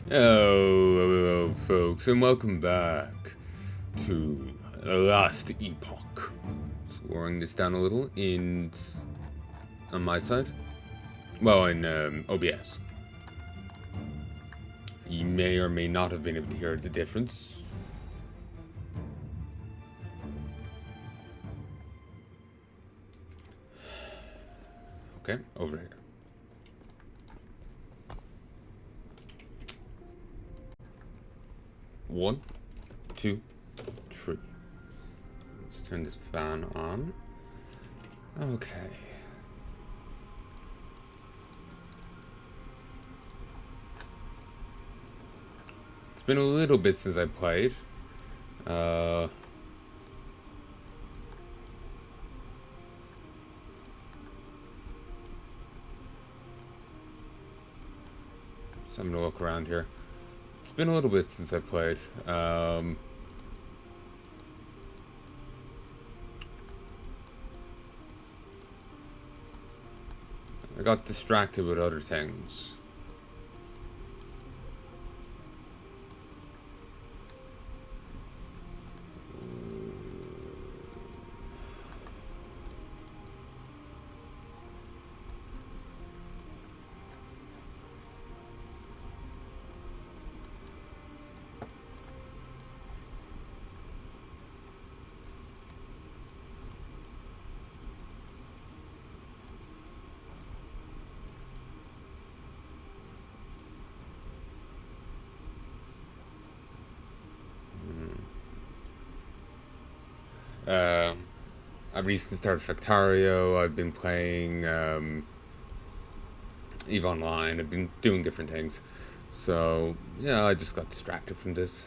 Hello, folks, and welcome back to the last Epoch. Slowing this down a little on my side. Well, in OBS. You may or may not have been able to hear the difference. Okay, over here. One, two, three. Let's turn this fan on. Okay. It's been a little bit since I played. So I'm gonna look around here. It's been a little bit since I played. I got distracted with other things. I recently started Factario. I've been playing EVE Online. I've been doing different things. So, yeah, I just got distracted from this.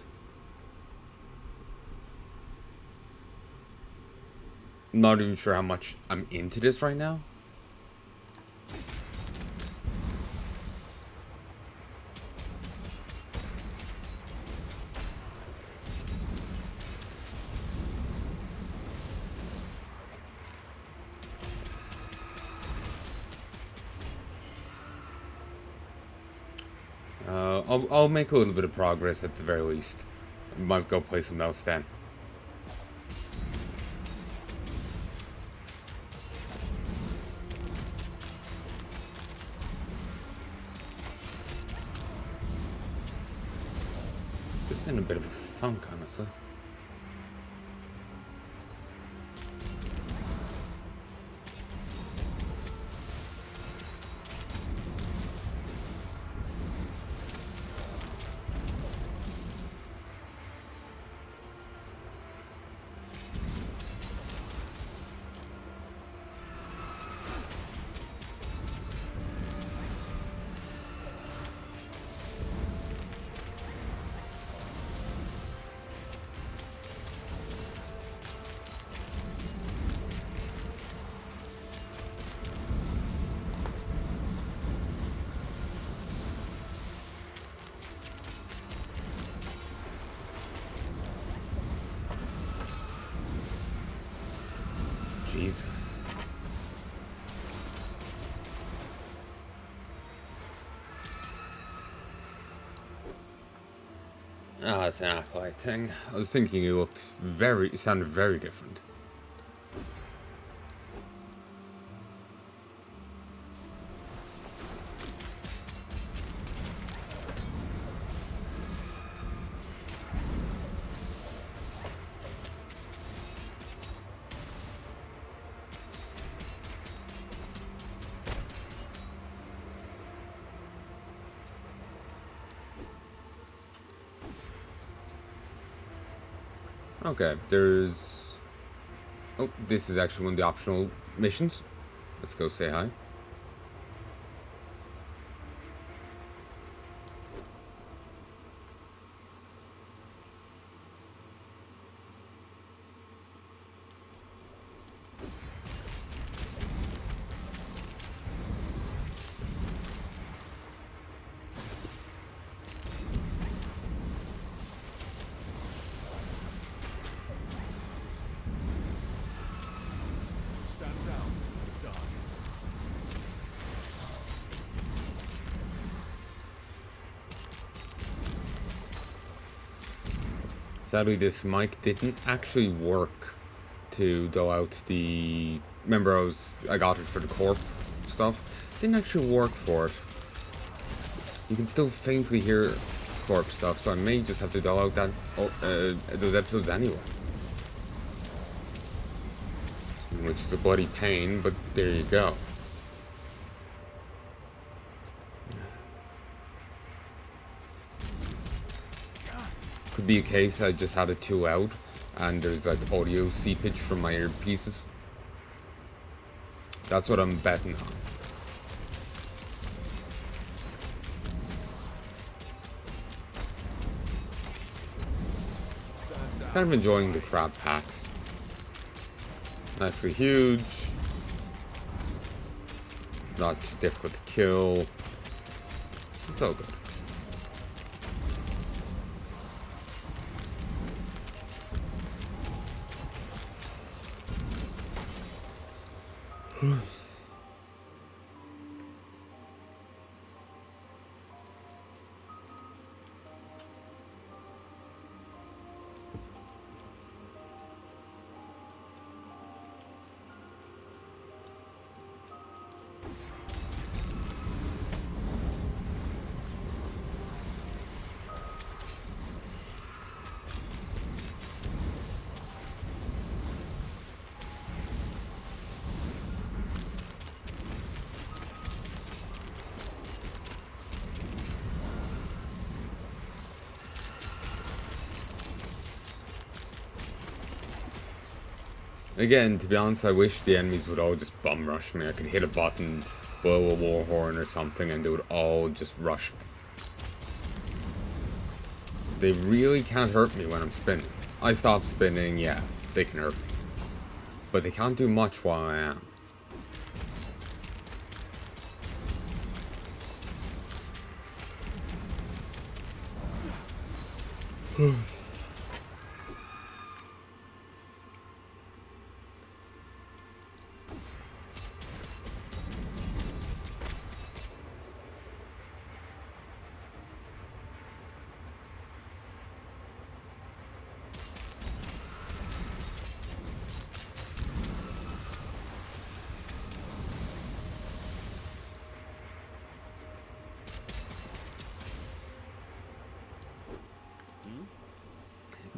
I'm not even sure how much I'm into this right now. I'll make a little bit of progress at the very least. I might go play some else then. Just in a bit of a funk, honestly. Jesus. Ah, it's an acolyte thing. I was thinking it sounded very different. Okay, there's... Oh, this is actually one of the optional missions. Let's go say hi. Sadly, this mic didn't actually work to dull out the... Remember, I got it for the corp stuff. Didn't actually work for it. You can still faintly hear corp stuff, so I may just have to dull out that those episodes anyway. Which is a bloody pain, but there you go. Could be a case I just had it too loud and there's like audio seepage from my earpieces. That's what I'm betting on. Kind of enjoying the crab packs. Nicely huge. Not too difficult to kill. It's all good. Again, to be honest, I wish the enemies would all just bum rush me. I could hit a button, blow a war horn or something, and they would all just rush me. They really can't hurt me when I'm spinning. I stop spinning, yeah, they can hurt me. But they can't do much while I am.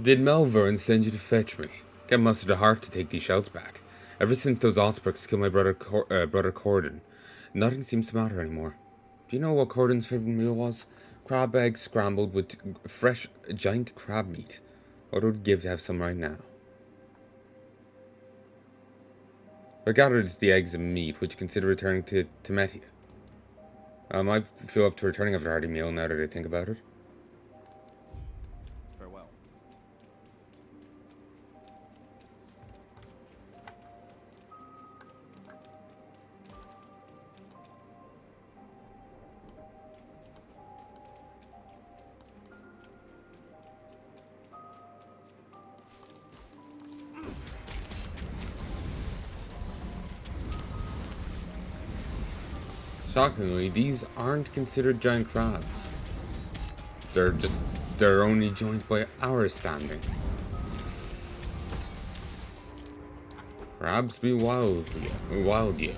Did Melvern send you to fetch me? Get mustered the heart to take these shells back. Ever since those Ospreys killed my brother Corden, nothing seems to matter anymore. Do you know what Corden's favourite meal was? Crab eggs scrambled with fresh giant crab meat. What would it give to have some right now? I gathered it's the eggs and meat. Would you consider returning to Metia? I might feel up to returning after a hearty meal now that I think about it. Shockingly, these aren't considered giant crabs. They're only joined by our standing. Crabs be wild, yo.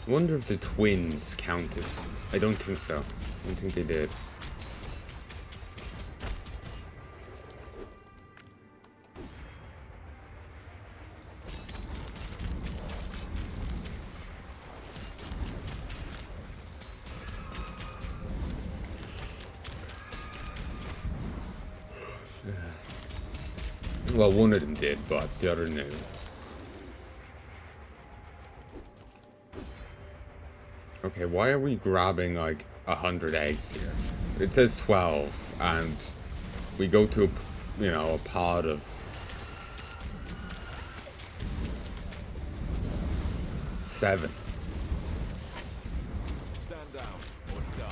I wonder if the twins counted. I don't think so. I don't think they did. Well, one of them did, but the other knew. Okay, why are we grabbing like 100 eggs here? It says 12, and we go to a pod of 7. Stand down or die.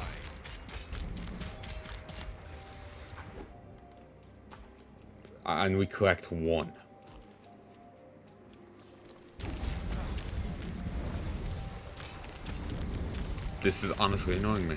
And we collect 1. This is honestly annoying me.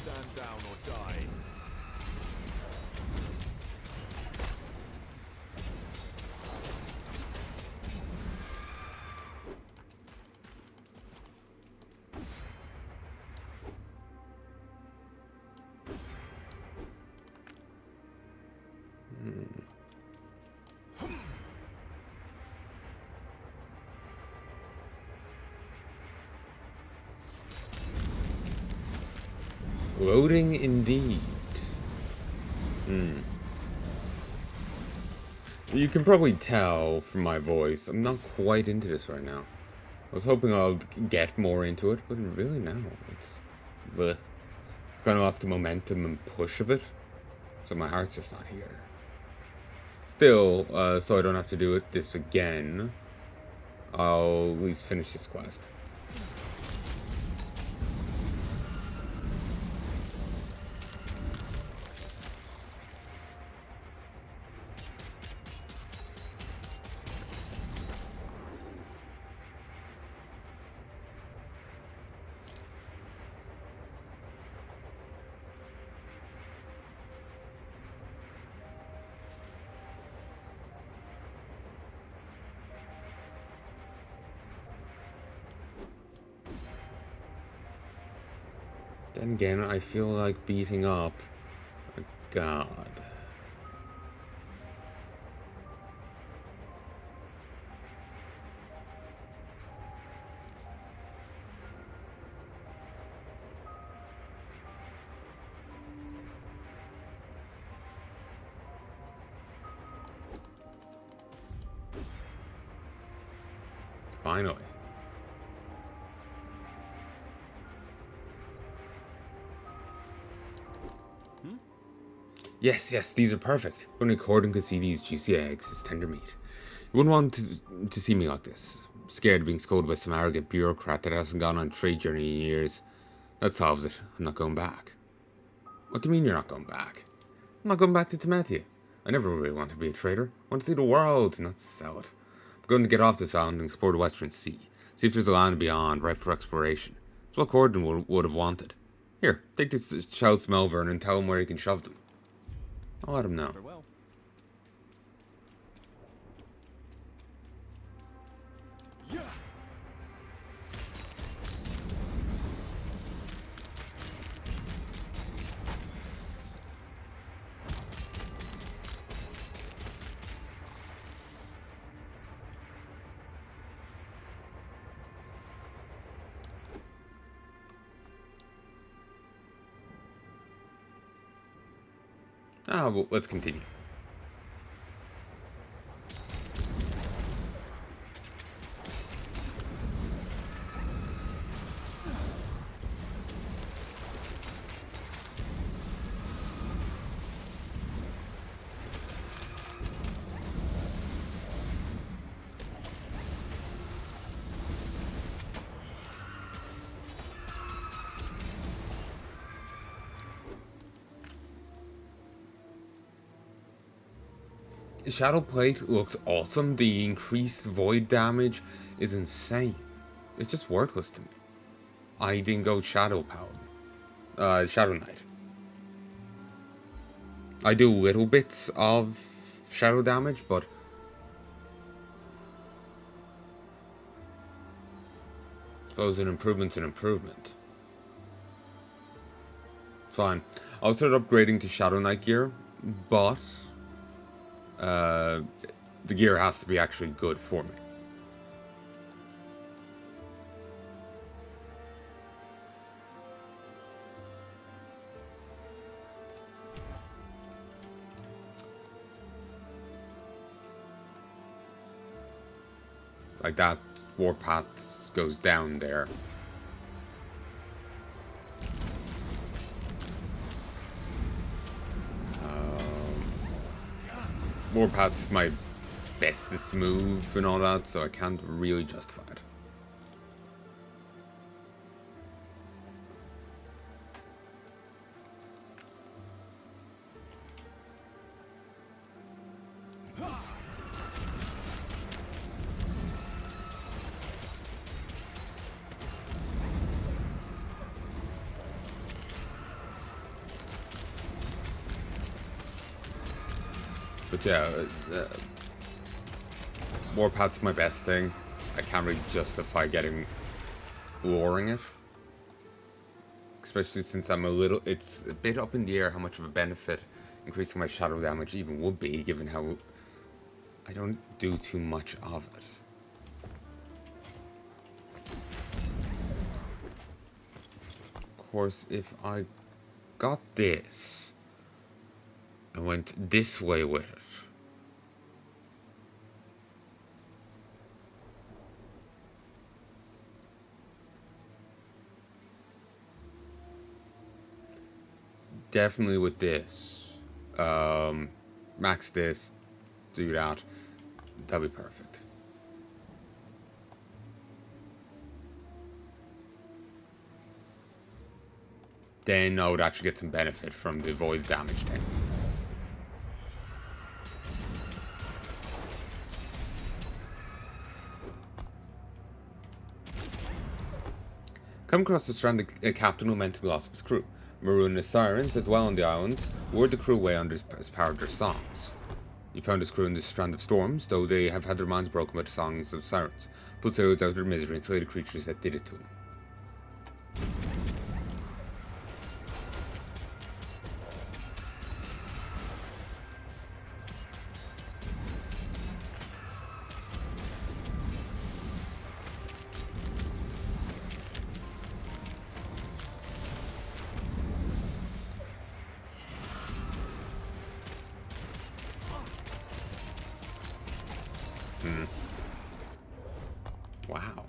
Stand down or die. Loading indeed. You can probably tell from my voice, I'm not quite into this right now. I was hoping I'll get more into it, but really no. It's kind of lost the momentum and push of it, so my heart's just not here. Still, so I don't have to do this again, I'll at least finish this quest. Then again, I feel like beating up a god. Finally. Yes, these are perfect. Only Corden could see these juicy eggs as tender meat. You wouldn't want to see me like this. Scared of being scolded by some arrogant bureaucrat that hasn't gone on a trade journey in years. That solves it. I'm not going back. What do you mean you're not going back? I'm not going back to Temetia. I never really wanted to be a trader. I want to see the world, not sell it. I'm going to get off this island and explore the Western Sea. See if there's a land beyond, ripe for exploration. It's what Corden would have wanted. Here, take this to Charles Melbourne and tell him where he can shove them. I'll let him know. Farewell. Yeah. Well, let's continue. Shadow Plate looks awesome. The increased void damage is insane. It's just worthless to me. I didn't go Shadow Shadow Knight. I do little bits of shadow damage, but I suppose an improvement's an improvement. Fine. I'll start upgrading to Shadow Knight gear, but the gear has to be actually good for me. Like that warpath goes down there. Warpath's my bestest move and all that, so I can't really justify it. But yeah, Warpath's my best thing. I can't really justify lowering it. Especially since it's a bit up in the air how much of a benefit increasing my shadow damage even would be, given how I don't do too much of it. Of course, if I got this, I went this way with it. Definitely with this. Max this, do that. That'll be perfect. Then I would actually get some benefit from the void damage thing. Come across a stranded captain who meant to loss of his crew. Maroon and the sirens that dwell on the island lured the crew away under his power of their songs. You found his crew in this strand of storms, though they have had their minds broken by the songs of sirens. Put sailors out of their misery and slay the creatures that did it to them. Wow.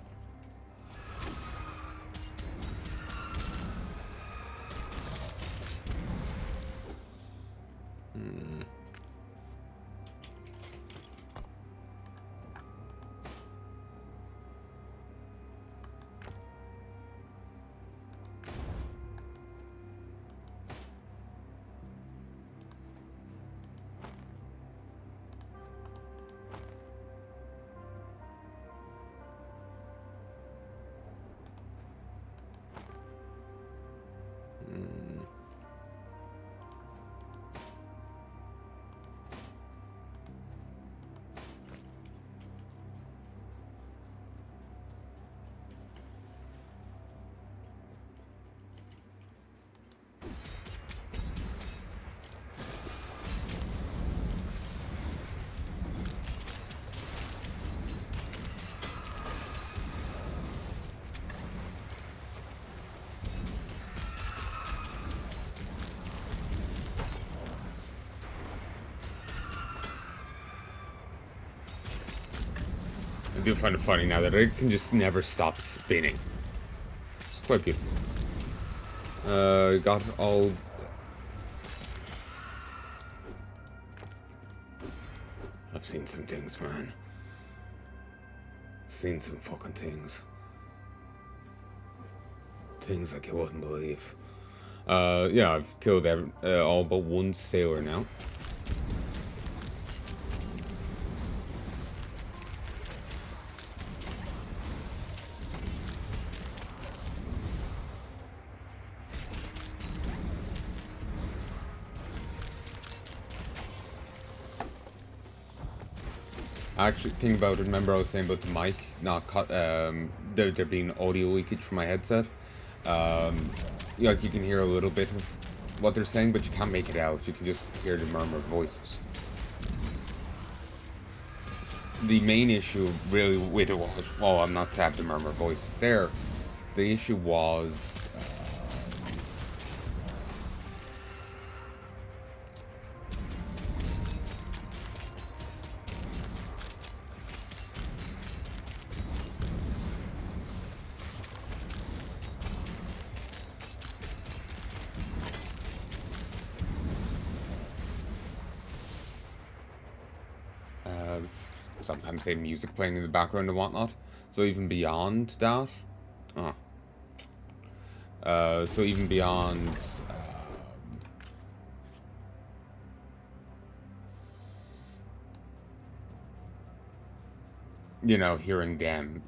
I do find it funny now that it can just never stop spinning. It's quite beautiful. Got all... I've seen some things, man. Seen some fucking things. Things like you wouldn't believe. Yeah, I've killed all but one sailor now. Actually, think about it. Remember I was saying about the mic not cut, there being audio leakage from my headset. Like you can hear a little bit of what they're saying, but you can't make it out. You can just hear the murmur of voices. The main issue really with it was, well, I'm not to have the murmur of voices there. The issue was sometimes they have music playing in the background and whatnot. So even beyond that, so even beyond, you know, hearing them,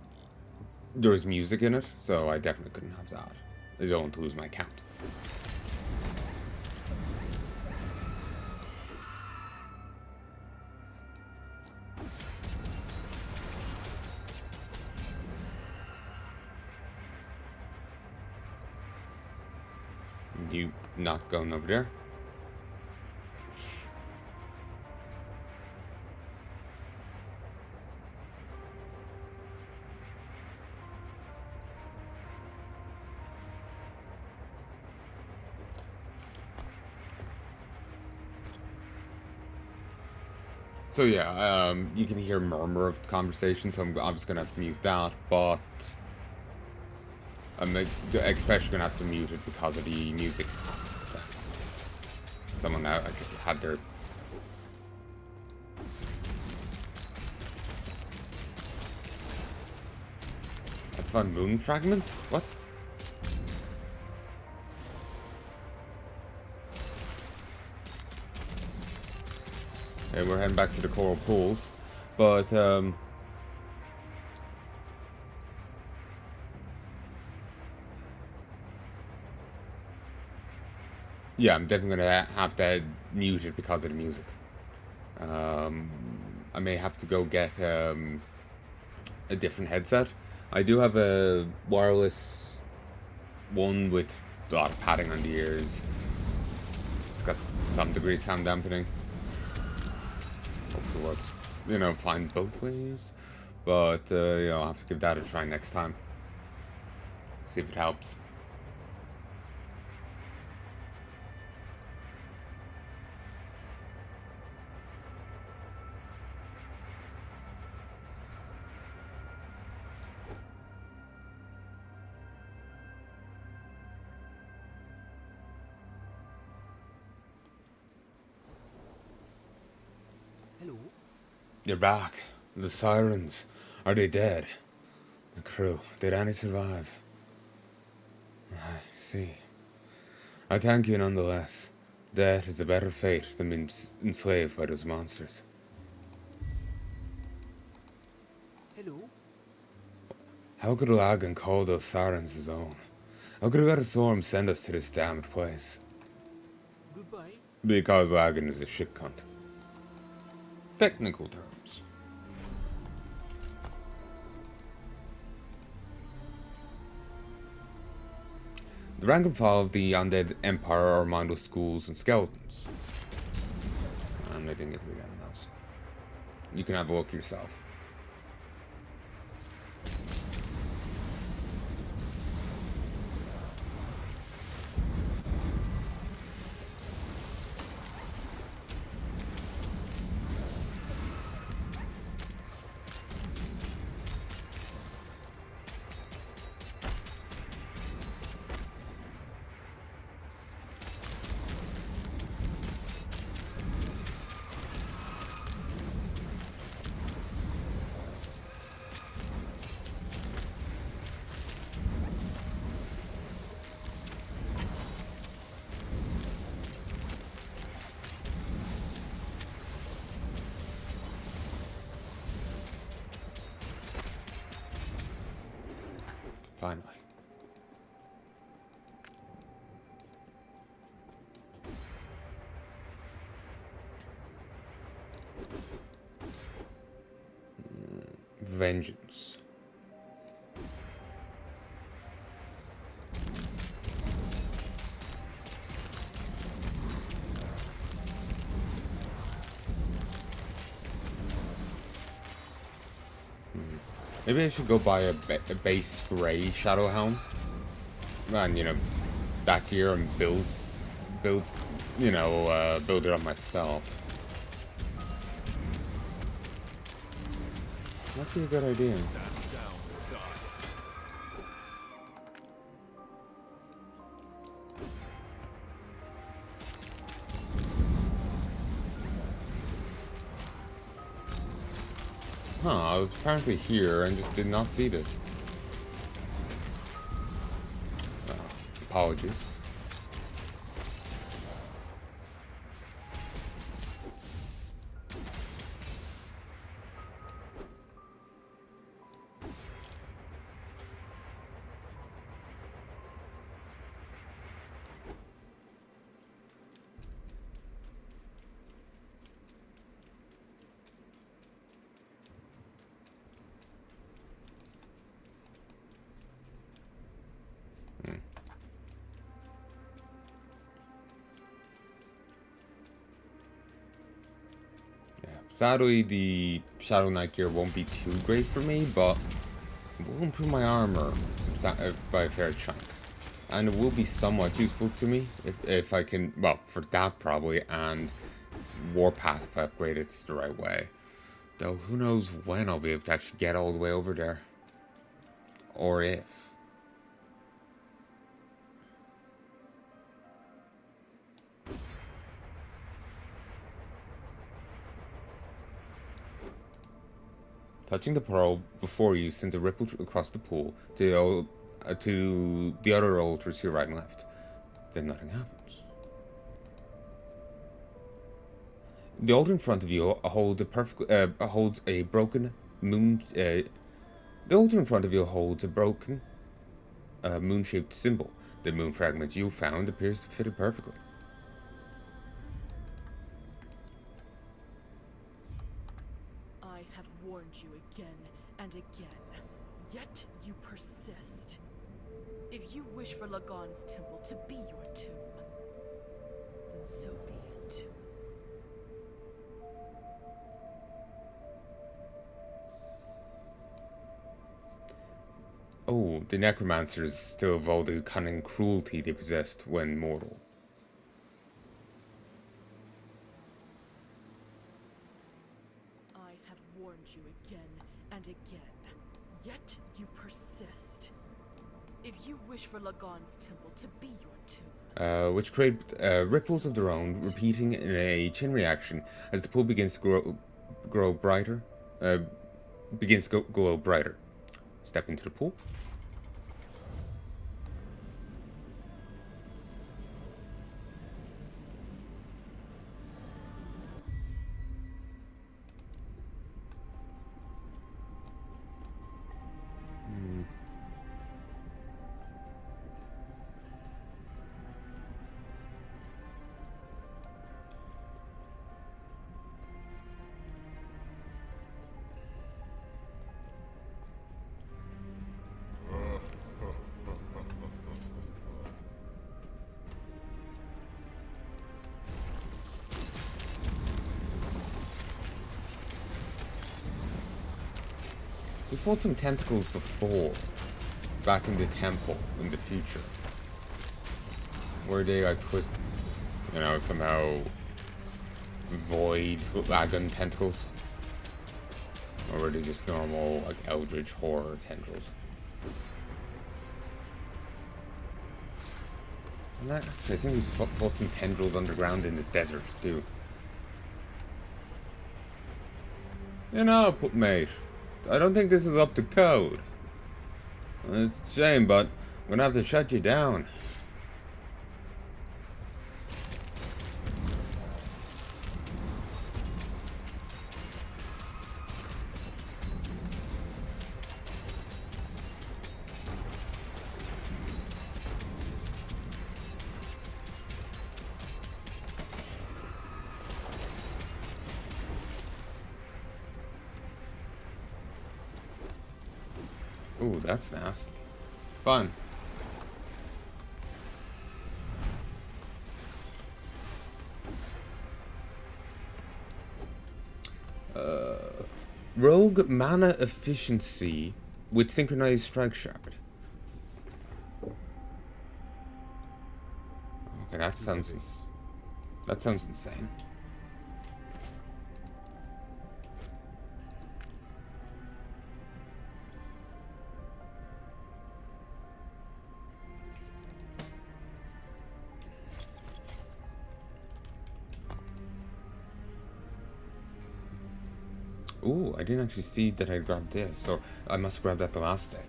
there was music in it, so I definitely couldn't have that. I don't want to lose my account. You not going over there? So yeah, you can hear murmur of the conversation, so I'm obviously gonna have to mute that, but I'm especially gonna have to mute it because of the music. Someone had their I found moon fragments? What? Okay, we're heading back to the coral pools, but yeah, I'm definitely gonna have to mute it because of the music. I may have to go get a different headset. I do have a wireless one with a lot of padding on the ears. It's got some degree of sound dampening. Hopefully works, you know, fine both ways. But, you know, I'll have to give that a try next time. See if it helps. Hello. You're back. The sirens. Are they dead? The crew. Did any survive? I see. I thank you nonetheless. Death is a better fate than being enslaved by those monsters. Hello. How could Lagon call those sirens his own? How could he let a storm send us to this damned place? Goodbye. Because Lagon is a shit cunt. Technical terms. The rank and file of the undead empire are mindless schools and skeletons. And they didn't get rid of those. You can have a look yourself. Finally. vengeance. Maybe I should go buy a base gray Shadow Helm. And, you know, back here and build, you know, build it up myself. Might be a good idea. Stand down or die. Huh, I was apparently here and just did not see this. Apologies. Sadly, the Shadow Knight gear won't be too great for me, but it will improve my armor by a fair chunk. And it will be somewhat useful to me if I can, well, for that probably, and Warpath if I upgrade it the right way. Though, who knows when I'll be able to actually get all the way over there. Or if. Touching the pearl before you sends a ripple across the pool to the other altars here right and left. Then nothing happens. The altar in front of you holds a broken moon. The altar in front of you holds a broken moon-shaped symbol. The moon fragment you found appears to fit it perfectly. I have warned you again and again, yet you persist. If you wish for Lagon's temple to be your tomb, then so be it. Oh, the necromancers still have all the cunning cruelty they possessed when mortal. I have warned you again and again, yet you persist. If you wish for Lagon's temple to be your tomb, which create ripples of their own, repeating in a chain reaction as the pool begins to grow brighter. Begins to glow brighter. Step into the pool. We fought some tentacles before, back in the temple in the future. Where they like twist, you know, somehow void Lagon tentacles. Or were they just normal, like, eldritch horror tendrils? And that, actually, I think we fought some tendrils underground in the desert, too. You know, mate, I don't think this is up to code. It's a shame, but I'm gonna have to shut you down. Ooh, that's nasty. Fun. Rogue mana efficiency with synchronized strike shard. Okay, that sounds insane. Ooh, I didn't actually see that I grabbed this, so I must have grabbed that the last day.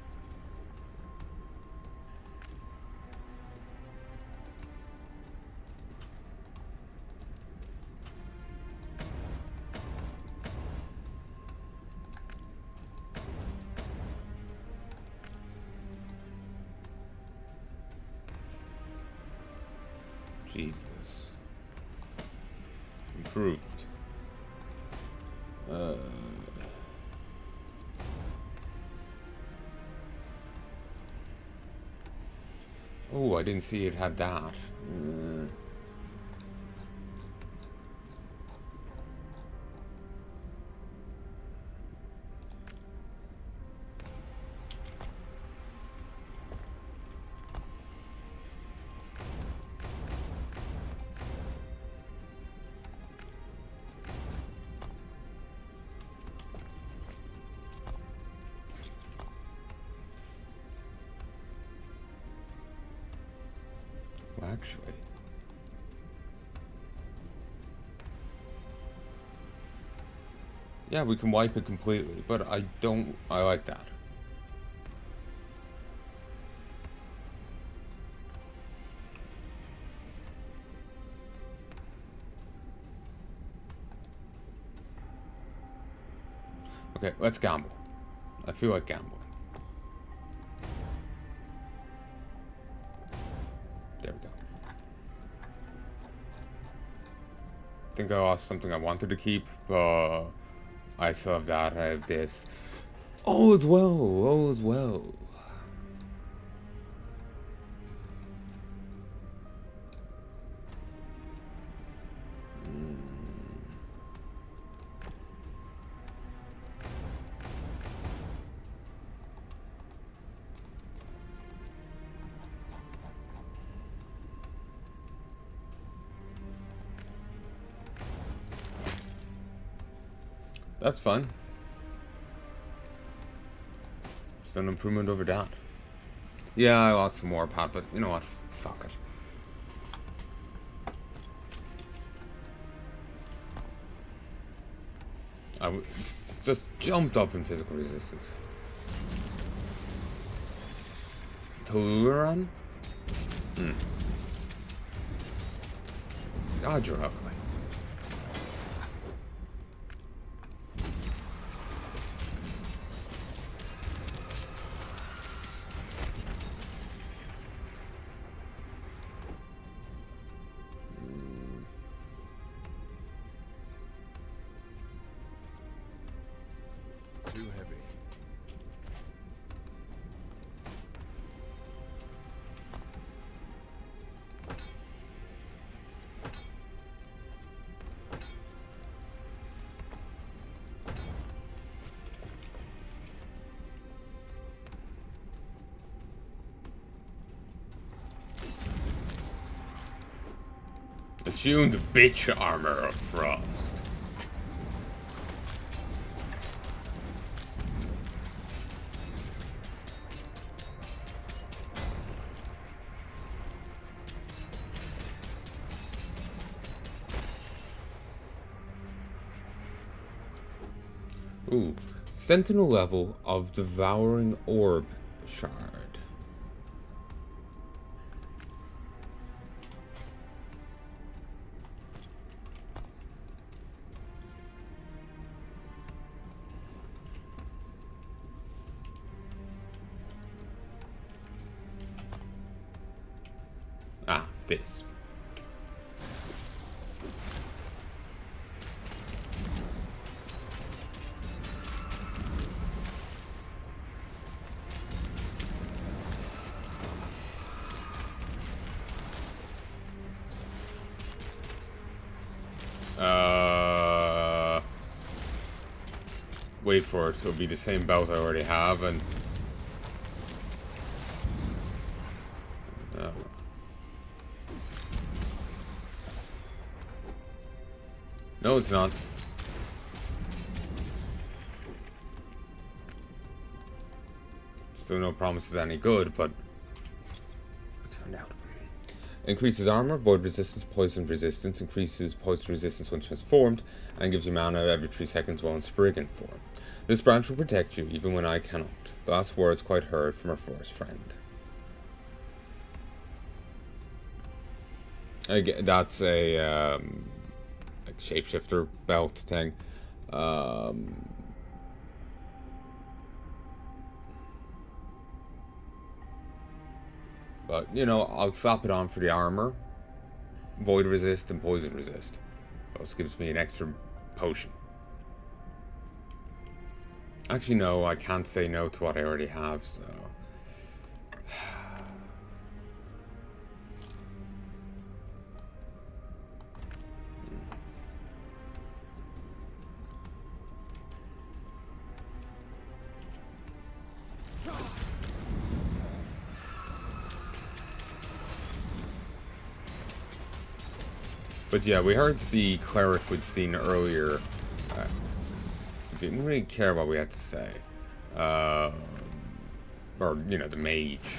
Jesus. Improved. Oh, I didn't see it had that. Well, actually. Yeah, we can wipe it completely, but I like that. Okay, let's gamble. I feel like gambling. There we go. I think I lost something I wanted to keep, but I still have that. I have this. All is well. All is well. That's fun. It's an improvement over that. Yeah, I lost some more pot, but you know what? Fuck it. Just jumped up in physical resistance. Toluran? God, you're ugly. Too heavy. Attune the bitch armor of frost. Ooh, Sentinel level of Devouring Orb Shard. Ah, this. wait for it. It'll be the same belt I already have, and... No, it's not. Still no promises any good, but... let's find out. Increases armor, void resistance, poison resistance, increases poison resistance when transformed, and gives you mana every 3 seconds while in Spriggan form. This branch will protect you, even when I cannot. The last words quite heard from our forest friend. Again, that's a like shapeshifter belt thing. But, you know, I'll slap it on for the armor. Void resist and poison resist. It also gives me an extra potion. Actually, no, I can't say no to what I already have, so... But yeah, we heard the cleric we'd seen earlier. Didn't really care what we had to say. Or, you know, the mage.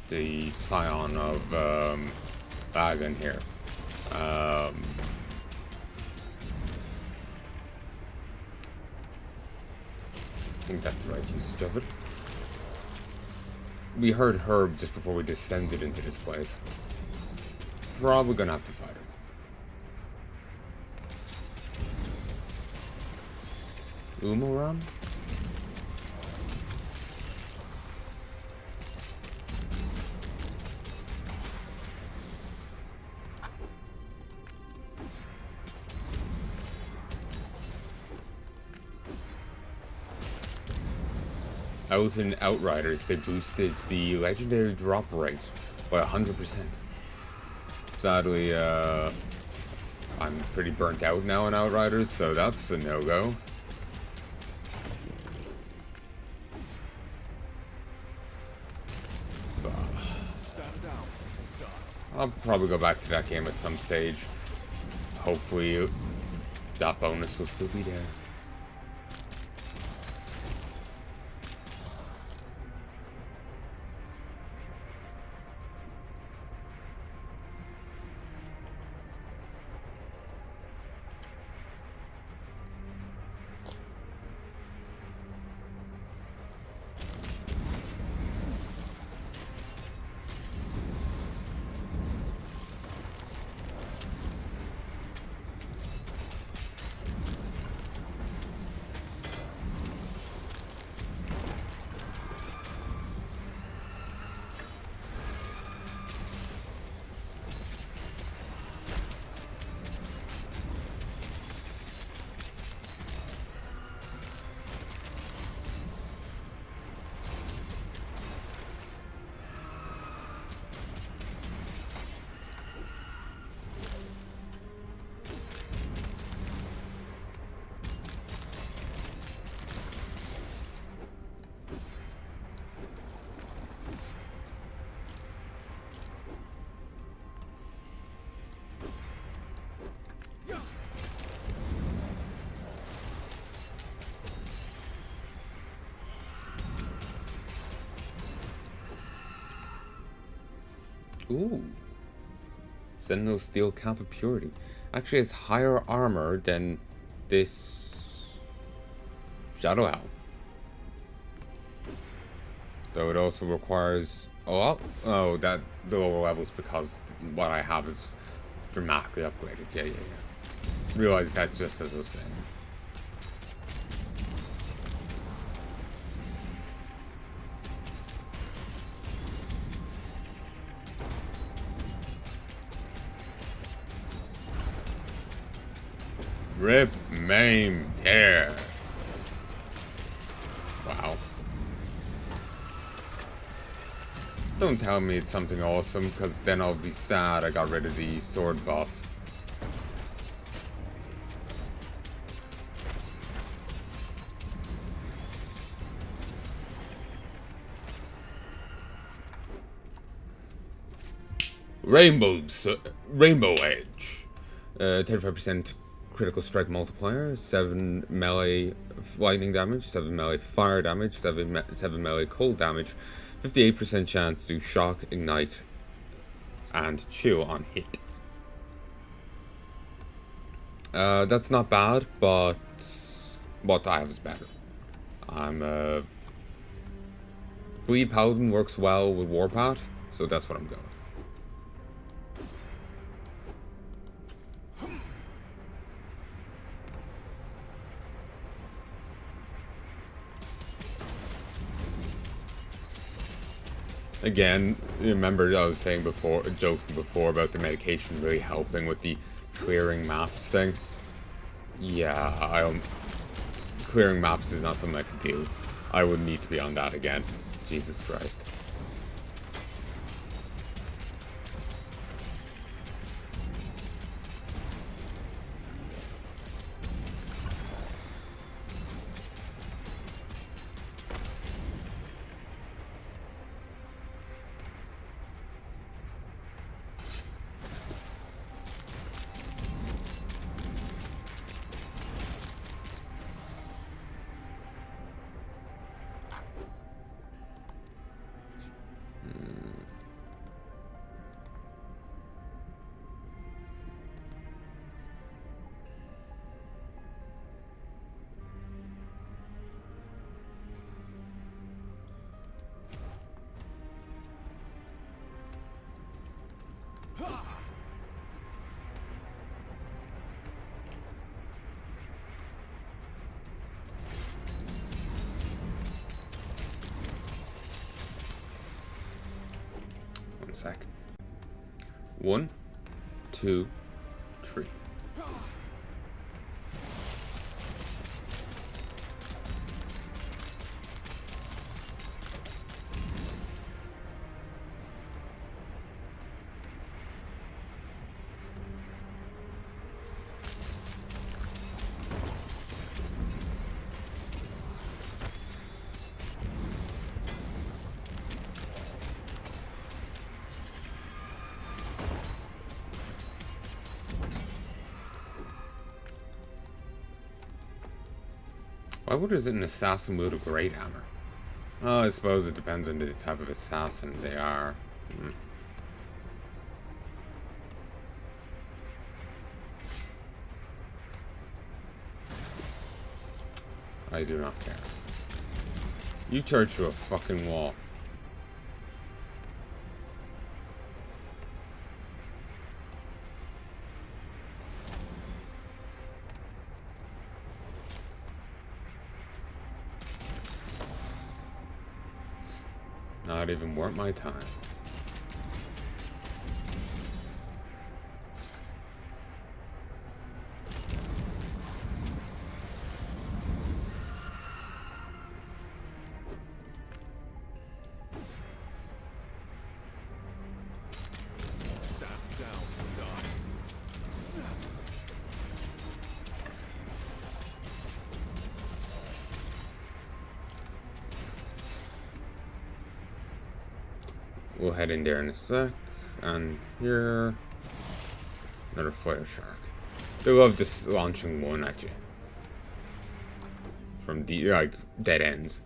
The scion of Lagon here. I think that's the right usage of it. We heard Herb just before we descended into this place. Probably gonna have to fight her. Umaram? Out in Outriders, they boosted the legendary drop rate by 100%. Sadly, I'm pretty burnt out now in Outriders, so that's a no-go. I'll probably go back to that game at some stage. Hopefully, that bonus will still be there. Ooh. Sentinel Steel Cap of Purity. Actually has higher armor than this Shadow Owl. Though it also requires... Oh, that the lower levels because what I have is dramatically upgraded. Yeah. Realize that just as I was saying. Rip, maim, tear. Wow. Don't tell me it's something awesome, because then I'll be sad I got rid of the sword buff. Rainbow Edge. 35% critical strike multiplier, 7 melee lightning damage, 7 melee fire damage, 7 melee cold damage, 58% chance to shock, ignite, and chill on hit. That's not bad, but what I have is better. Bleed Paladin works well with Warpath, so that's what I'm going. Again, remember I was saying before, joking before about the medication really helping with the clearing maps thing. Yeah, clearing maps is not something I can do. I would need to be on that again. Jesus Christ. One sec. 1, 2, 3. Why would an assassin wield a great hammer? Oh, I suppose it depends on the type of assassin they are. I do not care. You charge to a fucking wall. Not even worth my time. Stand down and die. We'll head in there in a sec. And here, another fire shark. They love just launching one at you from like dead ends.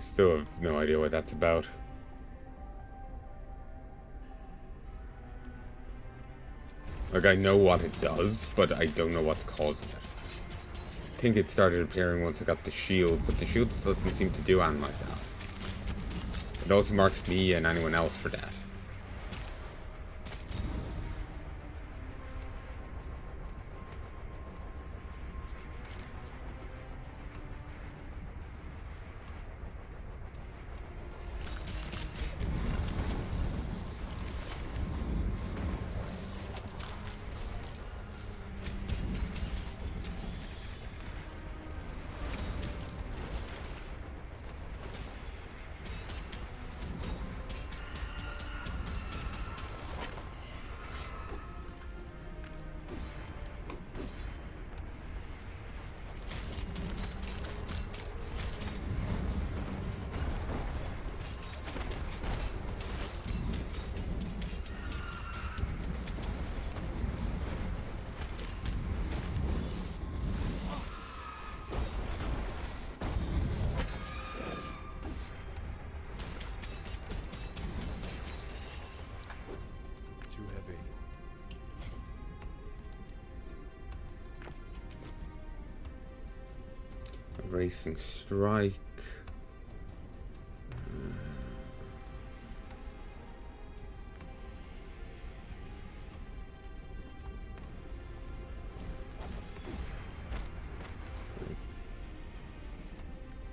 still have no idea what that's about. Like, I know what it does, but I don't know what's causing it. I think it started appearing once I got the shield, but the shield doesn't seem to do anything like that. It also marks me and anyone else for death. Too heavy. Racing strike.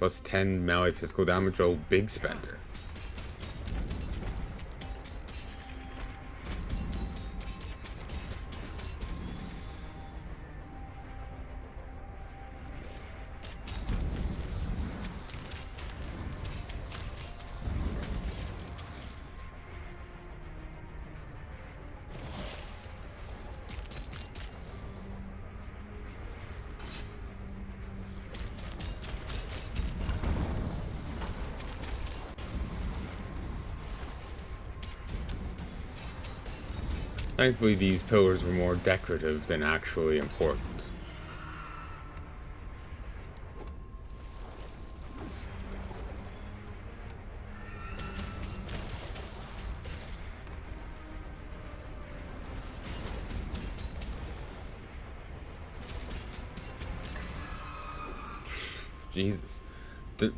Plus 10 melee physical damage, old big spender. Thankfully, these pillars were more decorative than actually important. Jesus.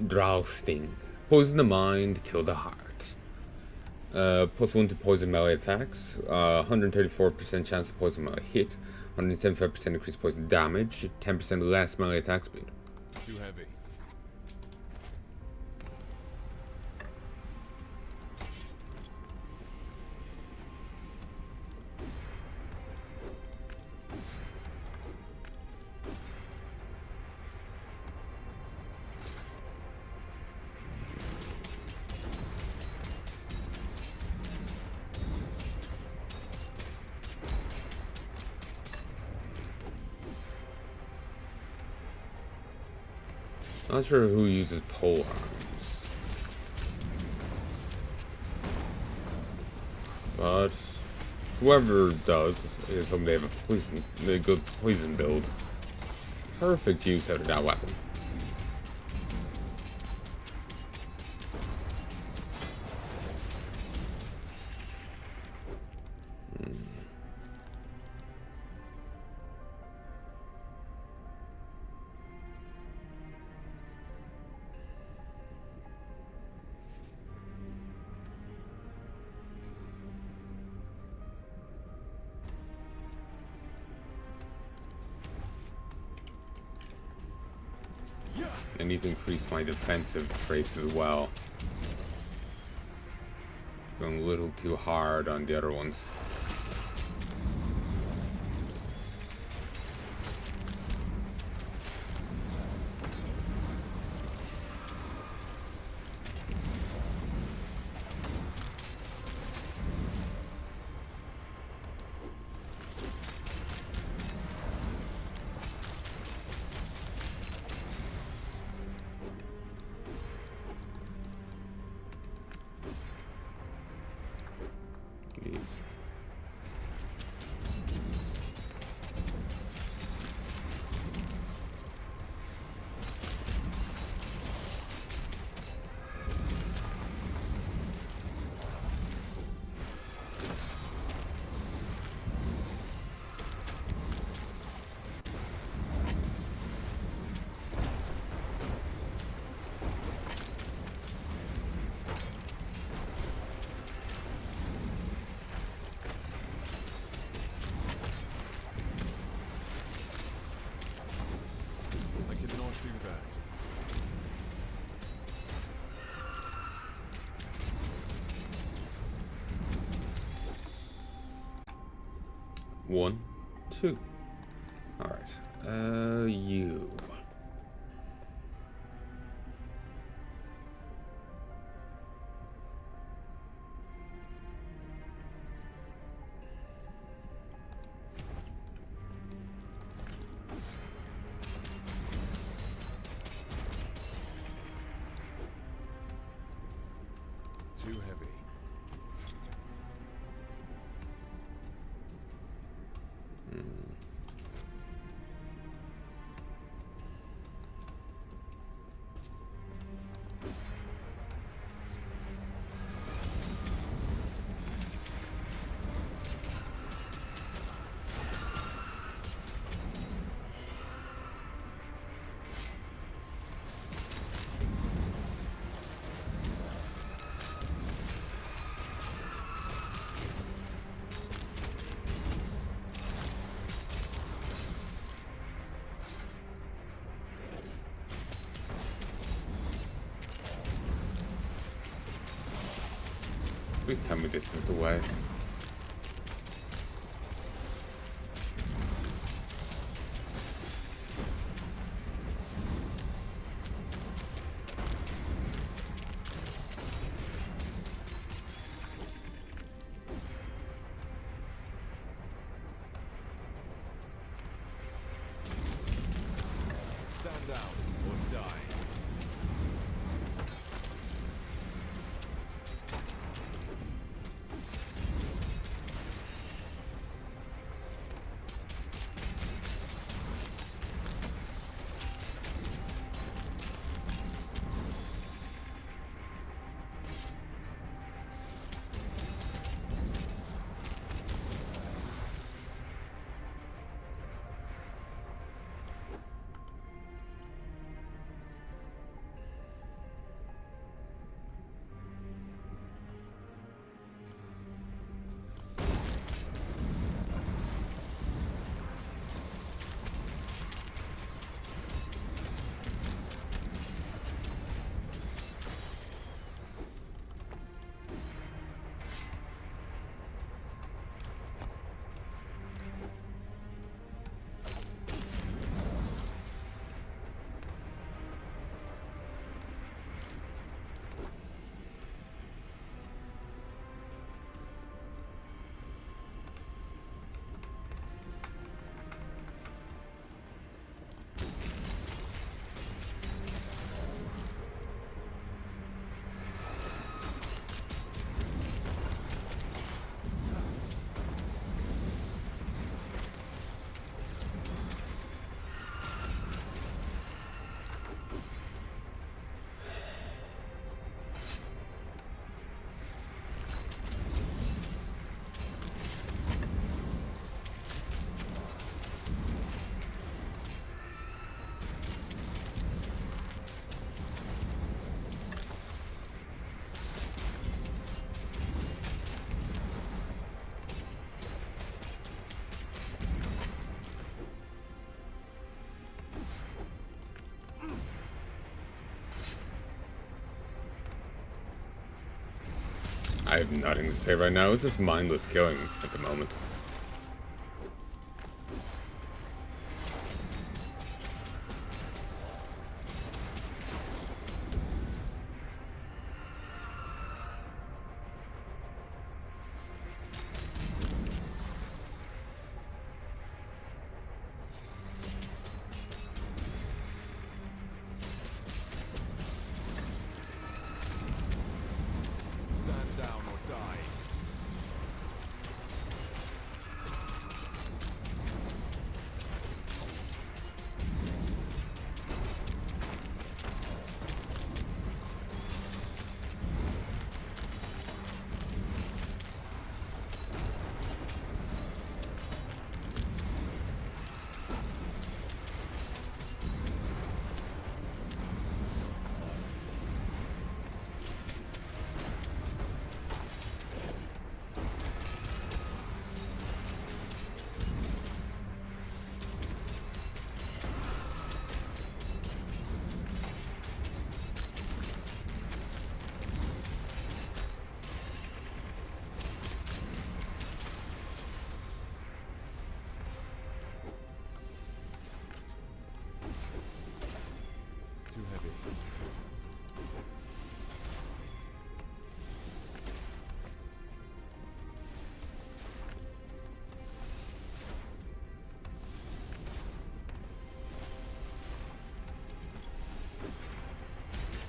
Drow-sting. Poison the mind, kill the heart. Plus 1 to poison melee attacks. 134% chance to poison melee hit. 175% increased poison damage. 10% less melee attack speed. Too heavy. Not sure who uses pole arms, but whoever does is hoping they have a good poison build. Perfect use out of that weapon. I need to increase my defensive traits as well. Going a little too hard on the other ones. 1, 2. Alright. You. Too heavy. Please tell me this is the way. Stand down or die. I have nothing to say right now. It's just mindless killing at the moment. Stand down or die.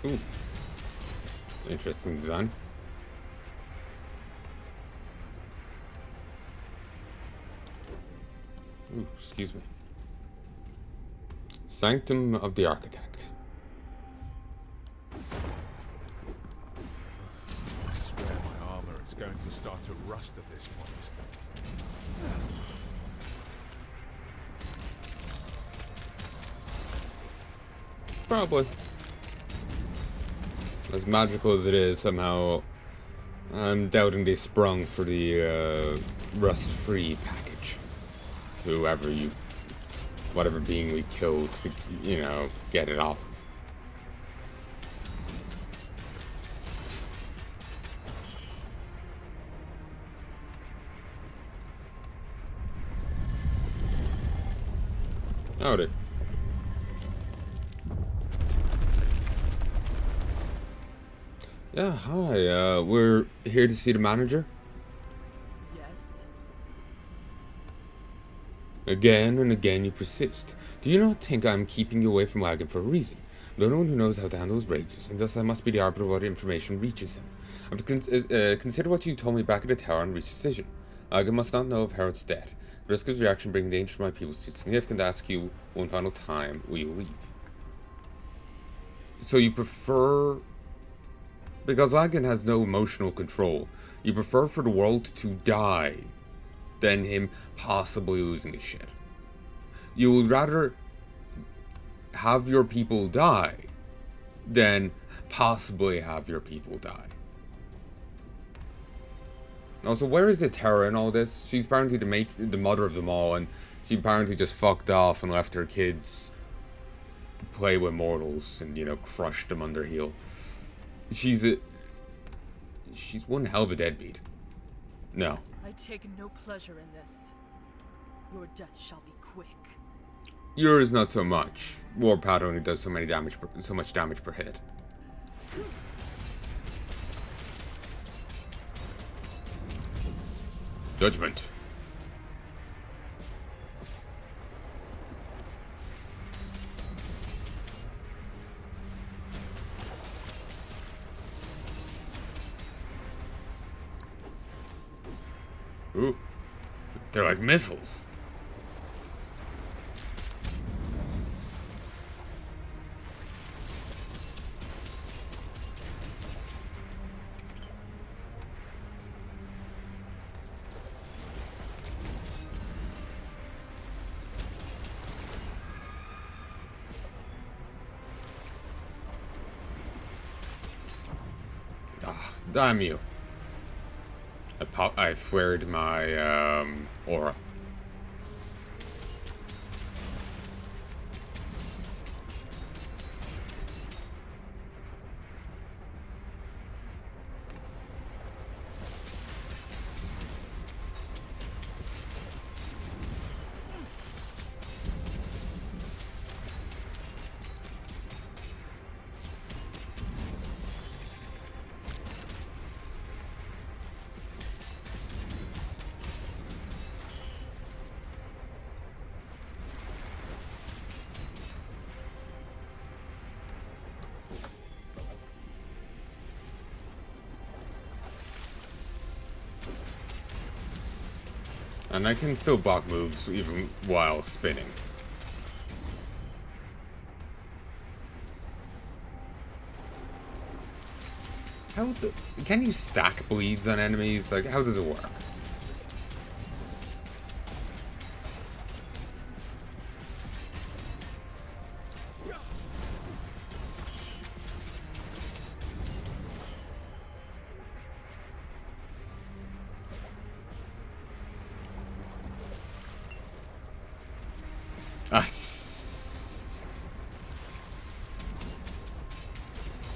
Ooh. Interesting design. Ooh, excuse me. Sanctum of the Architect. I swear my armor is going to start to rust at this point. Probably. As magical as it is, somehow I'm doubting they sprung for the rust-free package. Whatever being we killed to, get it off of. Howdy. Yeah, hi, we're here to see the manager. Yes? Again and again you persist. Do you not think I'm keeping you away from Lagon for a reason? I'm the one who knows how to handle his rages, and thus I must be the arbiter of what information reaches him. I'm to consider what you told me back at the tower and reach a decision. Lagon must not know of Harold's death. The risk of his reaction bringing danger to my people is too significant to ask you one final time, will you leave? So you prefer... Because Lagon has no emotional control, you prefer for the world to die than him possibly losing his shit. You would rather have your people die than possibly have your people die. Also, where is Terra in all this? She's apparently the mother of them all, and she apparently just fucked off and left her kids play with mortals and, crushed them under heel. She's one hell of a deadbeat. No. I take no pleasure in this. Your death shall be quick. Yours not so much. Warpath only does so much damage per hit. Judgment. Ooh. They're like missiles. Ah, damn you. I flared my, aura. And I can still block moves even while spinning. Can you stack bleeds on enemies? Like, how does it work?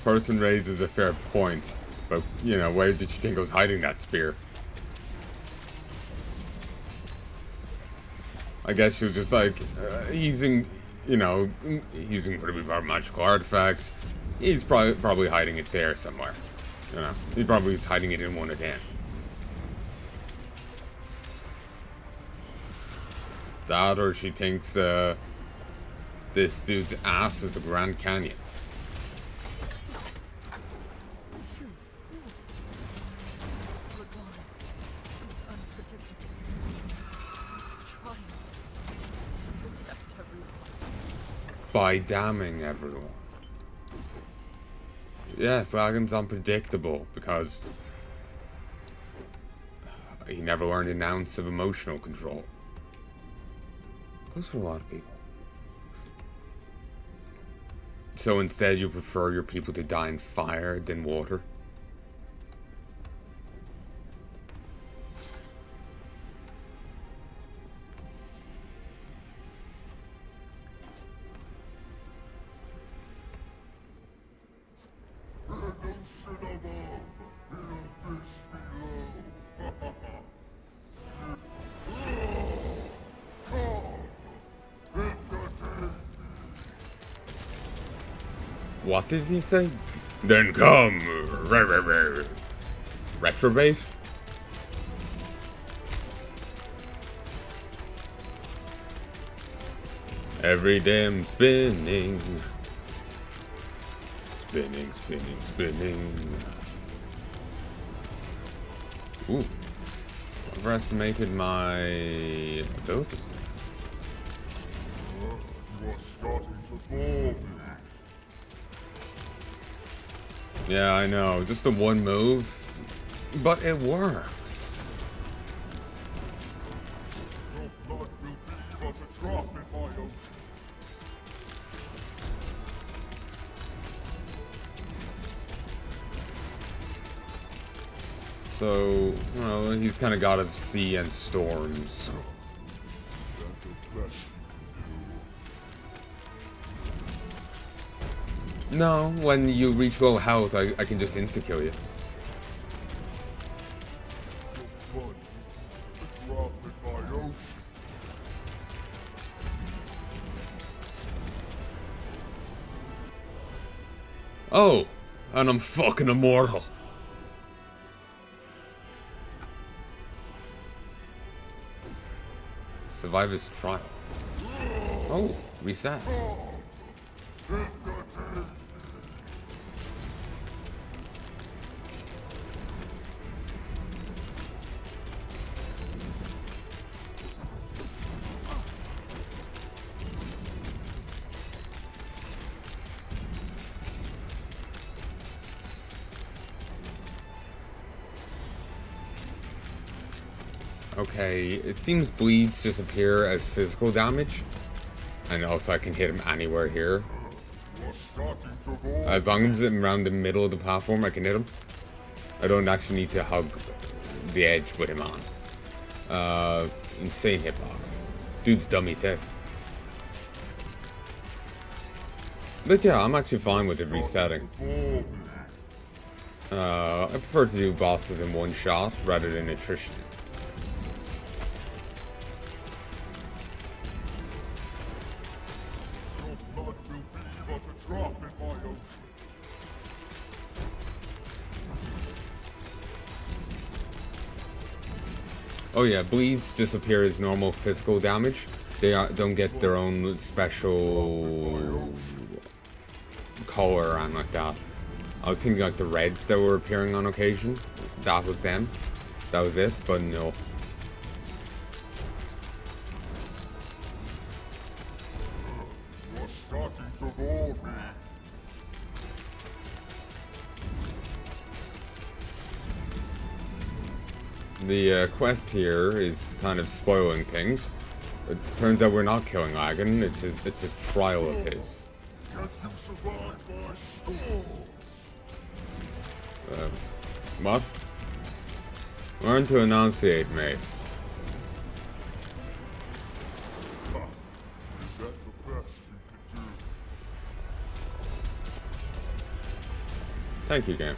Person raises a fair point, but, where did she think I was hiding that spear? I guess she was just like, using incredibly powerful magical artifacts. He's probably hiding it there somewhere. He probably is hiding it in one of them. That, or she thinks, this dude's ass is the Grand Canyon. by damning everyone. Yes, Lagon's unpredictable because he never learned an ounce of emotional control. Goes for a lot of people. So instead you prefer your people to die in fire than water? What did he say? Then come, retrobate? Every day I'm spinning. Spinning, spinning, spinning. Ooh. Overestimated my abilities. You are starting to bore me. Yeah, I know. Just the one move. But it works. Your blood will be but a drop in my ocean. So, well, he's kind of god of sea and storms. That's the best you No, when you reach low health, I can just insta-kill you. can do. Your blood will be but a drop in my ocean. Oh, and I'm fucking immortal. Survivor's trial. Oh, reset. Okay, it seems bleeds just appear as physical damage. And also I can hit him anywhere here. You are starting to bore. As long as I'm around the middle of the platform, I can hit him. I don't actually need to hug the edge with him on. Insane hitbox. Dude's dummy too. But yeah, I'm actually fine with it resetting. I prefer to do bosses in one shot rather than attrition. Your blood will be but a drop in my ocean. Oh yeah, bleeds disappear as normal physical damage. They don't get their own special color and like that. I was thinking like the reds that were appearing on occasion. That was them. That was it, but no. You are starting to bore me. The quest here is kind of spoiling things. It turns out we're not killing Lagon. It's a trial of his. Can you survive my scores? What? Learn to enunciate, mate. Ha! Is that the best you can do? Thank you, game.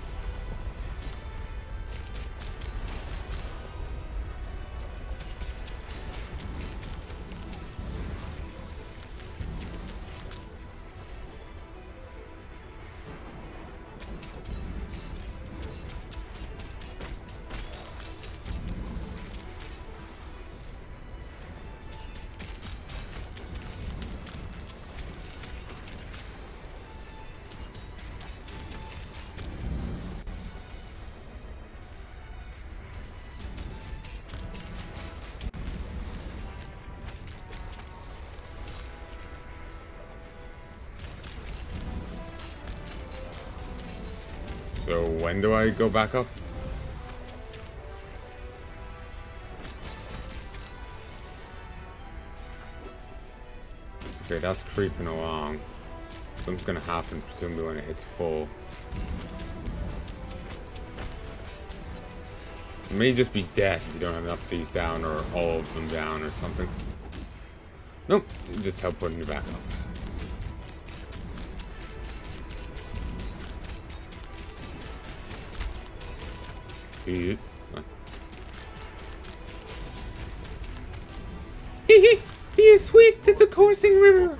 So when do I go back up? Okay, that's creeping along. Something's gonna happen presumably when it hits full. It may just be death if you don't have enough of these down or all of them down or something. Nope, just help putting you back up. See it? He is swift as a coursing river,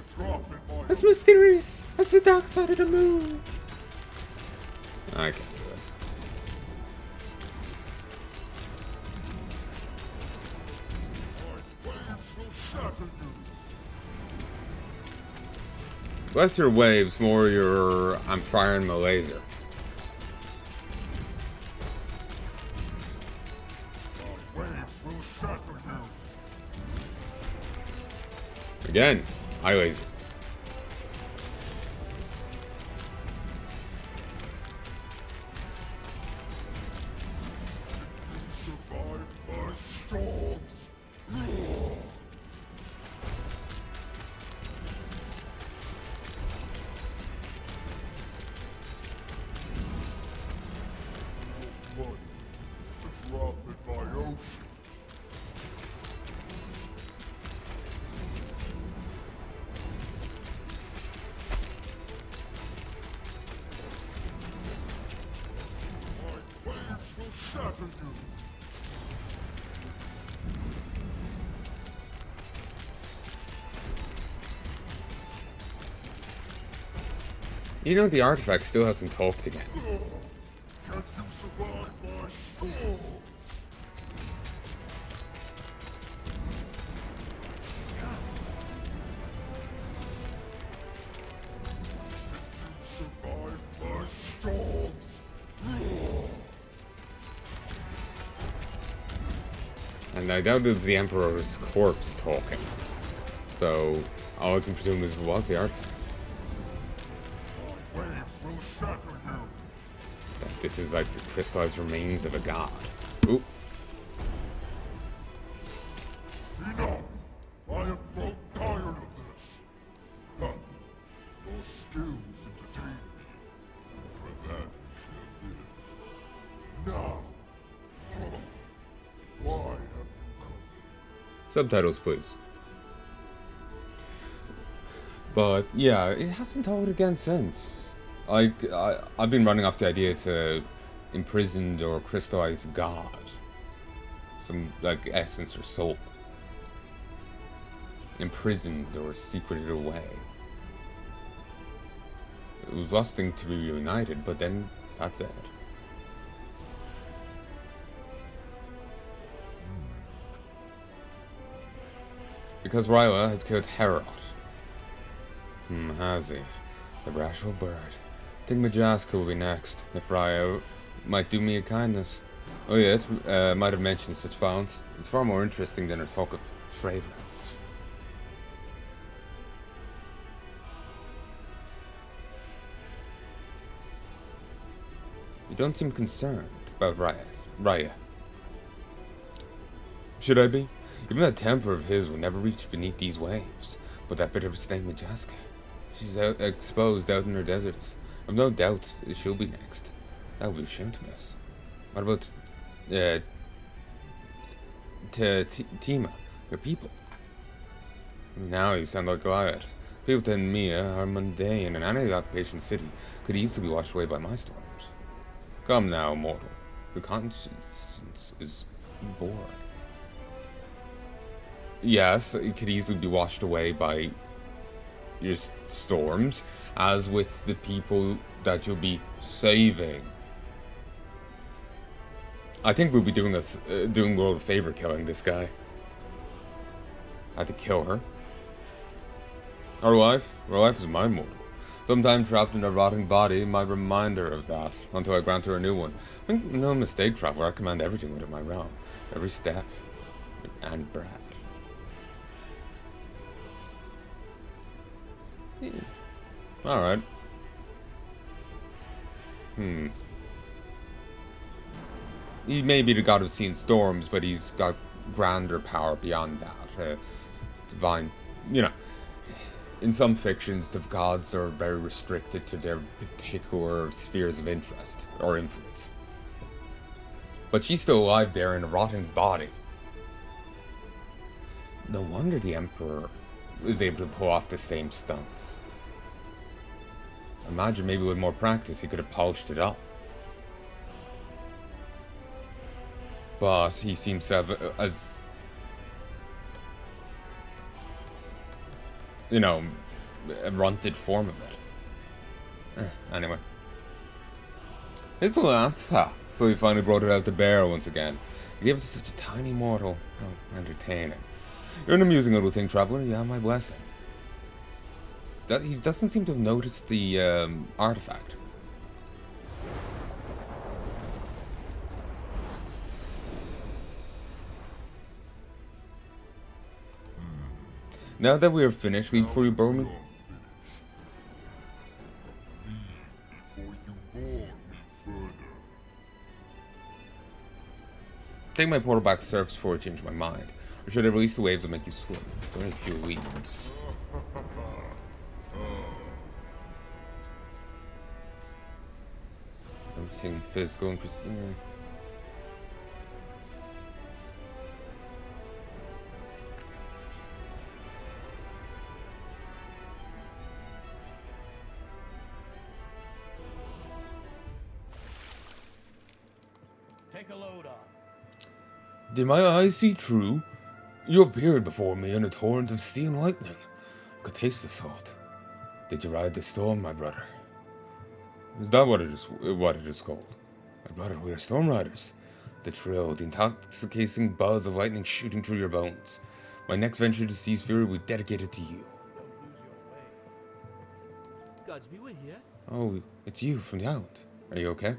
as mysterious as the dark side of the moon. I can't do it. Less your waves, more your I'm firing my laser. Again, eye laser. Survive my storms. Blood, a drop in my ocean. Shatter you. You know the artifact still hasn't talked again. Can you survive my storms? Can you survive my storms? And I doubt it was the Emperor's corpse talking. So, all I can presume is it was the artifact. My waves will shatter you. That this is like the crystallized remains of a god. Ooh. Enough! I have grown tired of this. Huh. Your skills entertain me. For that you shall live. Now. Huh. Why have you come? Subtitles, please. But yeah, it hasn't told again since. I've been running off the idea it's a imprisoned or crystallized god. Some like essence or soul. Imprisoned or secreted away. It was lusting to be reunited, but then that's it. Because Ryla has killed Herod. Has he? The brash old bird. Think Majaska will be next, if Ryla might do me a kindness. Oh yes, might have mentioned such violence. It's far more interesting than her talk of trade routes. You don't seem concerned about Raya. Should I be? Even that temper of his will never reach beneath these waves. But that bitter snake Majaska, she's exposed out in her deserts. I've no doubt she'll be next. That would be a shame to miss. What about Tima, your people? Now you sound like Goliath. People in Mia are mundane, and any occupation city could easily be washed away by my storms. Come now, mortal. Your conscience is boring. Yes, it could easily be washed away by your storms, as with the people that you'll be saving. I think we'll be doing world a favor killing this guy. I had to kill her. Her life is my mortal. Sometime trapped in a rotting body, my reminder of that, until I grant her a new one. Make no mistake, traveler, I command everything within my realm. Every step and breath. Alright. He may be the god of seeing storms, but he's got grander power beyond that. Divine, you know. In some fictions, the gods are very restricted to their particular spheres of interest or influence. But she's still alive there in a rotting body. No wonder the Emperor was able to pull off the same stunts. Imagine maybe with more practice he could have polished it up. But he seems to have as, you know, a runted form of it. Anyway. It's a lance, ha. So he finally brought it out to bear once again. He gave it to such a tiny mortal. How entertaining. You're an amusing little thing, traveler. You have my blessing. He doesn't seem to have noticed the artifact. Now that we are finished, leave for you, Bowman. Before you bore me further. Take my portal back to surface before I change my mind. Or should I release the waves that make you swim? Very few weeks. Everything physical and pristine. Take a load off. Did my eyes see true? You appeared before me in a torrent of steel and lightning. I could taste the salt. Did you ride the storm, my brother? Is that what it is called? My brother, we are storm riders. The thrill, the intoxicating buzz of lightning shooting through your bones. My next venture to seize fury will be dedicated to you. Don't lose your way. Gods be with you. Oh, it's you from the island. Are you okay?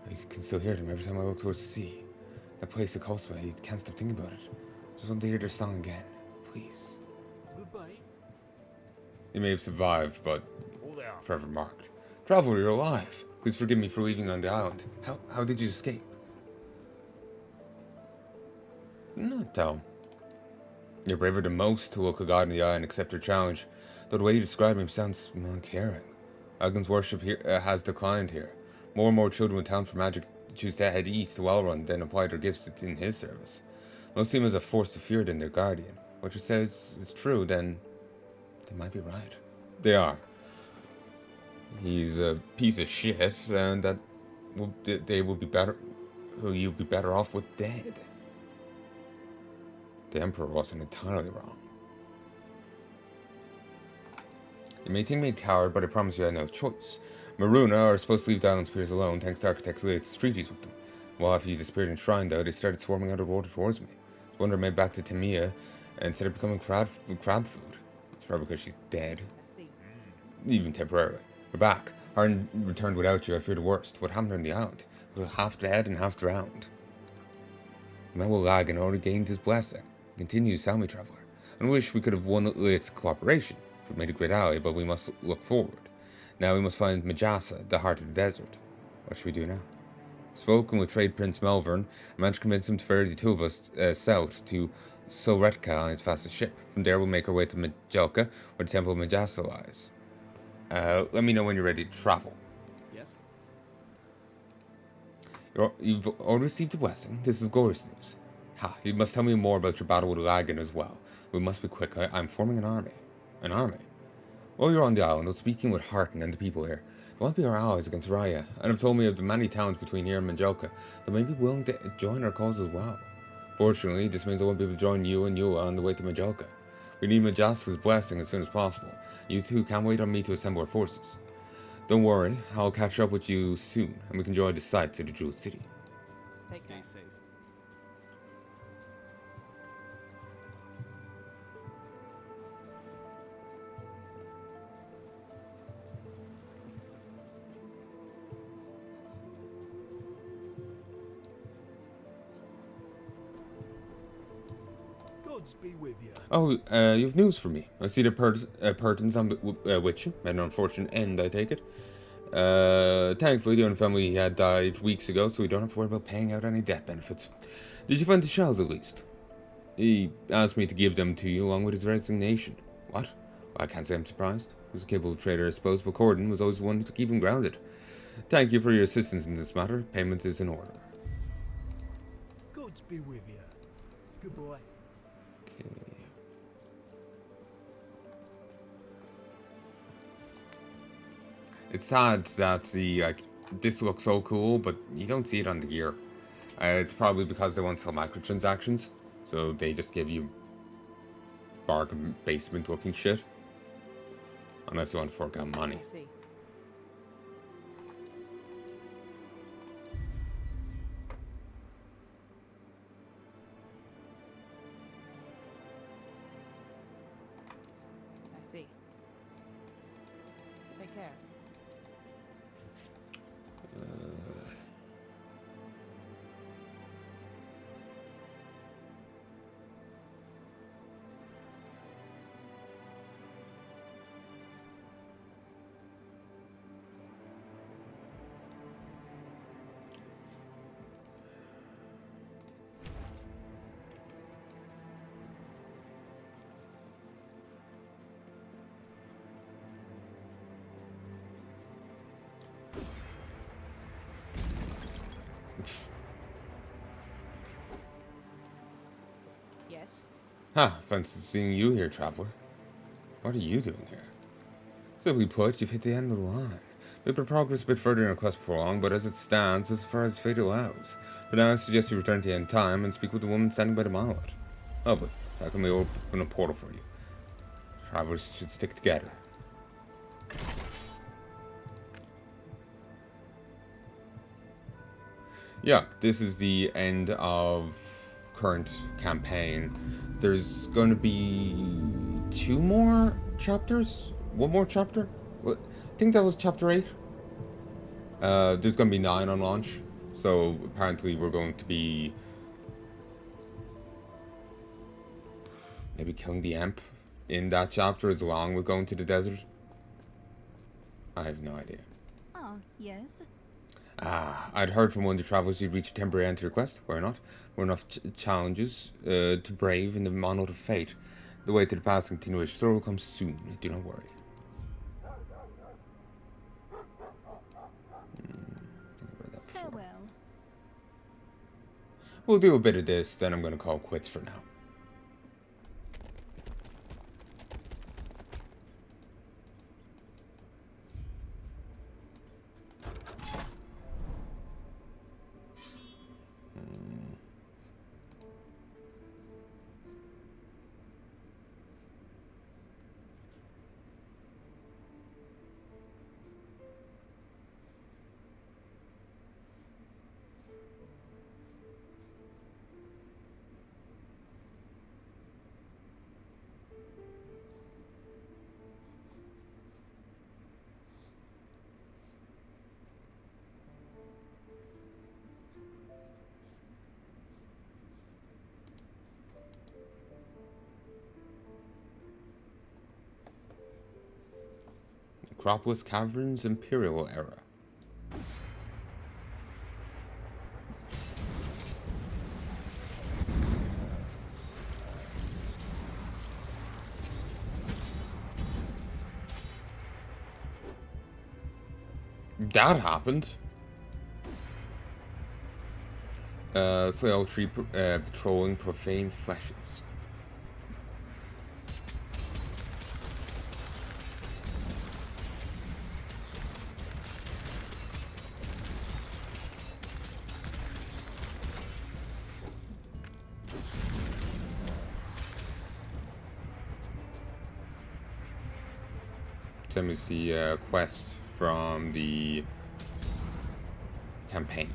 I can still hear them every time I look towards the sea. That place that calls me, I can't stop thinking about it. Just want to hear their song again. Please. Goodbye. You may have survived, but All there. forever marked. Traveler, you're alive. Please forgive me for leaving on the island. How did you escape? Not tell. You're braver than most to look a god in the eye and accept your challenge, though the way you describe him sounds non-caring. Lagon's worship here has declined here. More and more children with talent for magic choose to head east to Wellrun than apply their gifts in his service. Most see him as a force to fear than their guardian. What you say is true, then they might be right. They are. He's a piece of shit, and that they will be better. Who you'd be better off with dead. The Emperor wasn't entirely wrong. You may think me a coward, but I promise you I had no choice. Maruna are supposed to leave the island's peers alone, thanks to Architect's latest treaties with them. Well, after you disappeared in Shrine, though, they started swarming out of the water towards me. I wonder I made back to Temia and instead of becoming crab food. It's probably because she's dead. I see. Even temporarily. We're back. Harden returned without you. I fear the worst. What happened on the island? We were half dead and half drowned. Now Lagon already gained his blessing. Continue to sell me, traveler. I wish we could have won its cooperation. We've made a great ally, but we must look forward. Now we must find Majasa, the heart of the desert. What should we do now? Spoken with Trade Prince Melvern, I managed to convince him to ferry the two of us south to Soretka on its fastest ship. From there we'll make our way to Majelka, where the temple of Majasa lies. Let me know when you're ready to travel. Yes? You've already received a blessing. This is glorious news. Ha, you must tell me more about your battle with Lagon as well. We must be quick. I'm forming an army. An army? While you're on the island, I was speaking with Harton and the people here. They want to be our allies against Raya, and have told me of the many towns between here and Manjoka that may be willing to join our cause as well. Fortunately, this means I won't be able to join you and Yua on the way to Manjoka. We need Majaska's blessing as soon as possible. You two can't wait on me to assemble our forces. Don't worry, I'll catch up with you soon, and we can join the sights of the Jeweled City. Stay safe. Gods be with you. Oh, you have news for me. I see the Purtons on with you. An unfortunate end, I take it. Thankfully, the only family he had died weeks ago, so we don't have to worry about paying out any death benefits. Did you find the shells at least? He asked me to give them to you along with his resignation. What? Well, I can't say I'm surprised. He was a capable trader, I suppose, but Corden was always the one to keep him grounded. Thank you for your assistance in this matter. Payment is in order. Gods be with you. Goodbye. Okay. It's sad that this looks so cool, but you don't see it on the gear. It's probably because they want some microtransactions, so they just give you bargain basement looking shit. Unless you want to fork out money. I see. I see. Take care. Yes. Fancy seeing you here, traveler. What are you doing here? Simply put, you've hit the end of the line. We could progress a bit further in our quest before long, but as it stands, as far as fate allows. But now I suggest you return to the end time and speak with the woman standing by the monolith. Oh, but how can we open a portal for you? Travelers should stick together. Yeah, this is the end of current campaign. There's going to be 2 more chapters? 1 more chapter? What? I think that was chapter 8. There's going to be 9 on launch. So apparently we're going to be maybe killing the Imp in that chapter as along with going to the desert. I have no idea. Oh, yes. I'd heard from one of the travelers you'd reached a temporary end to your quest. Why not? Were enough challenges to brave in the monolith of fate. The way to the past and continuation story will come soon. Do not worry. Think about that before. Farewell. We'll do a bit of this, then I'm going to call quits for now. Acropolis Caverns, Imperial Era. That happened. Slayer tree patrolling profane fleshes. Let me see quest from the campaign.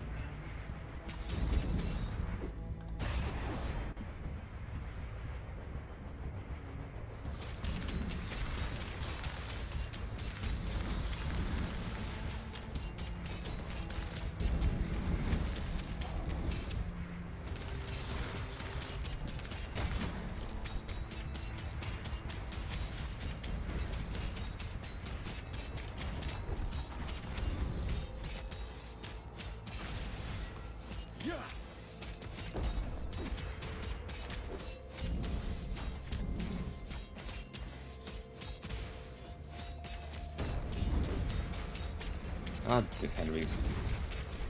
God, this enemy's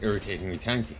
irritatingly tanky.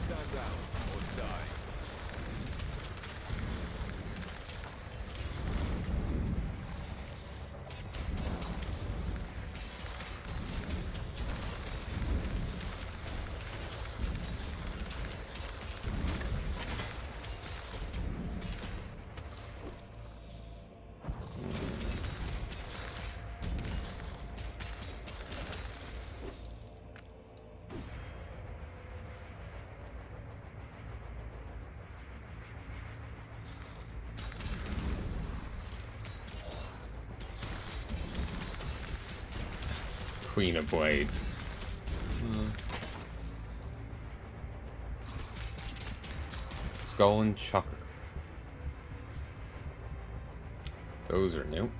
Stand out or die. Queen of Blades. Skull and Chucker. Those are new.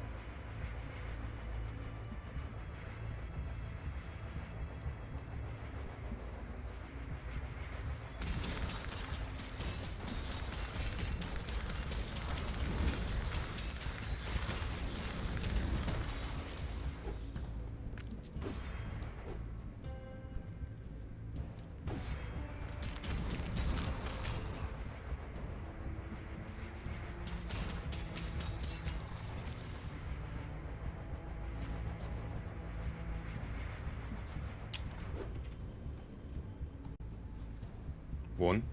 One,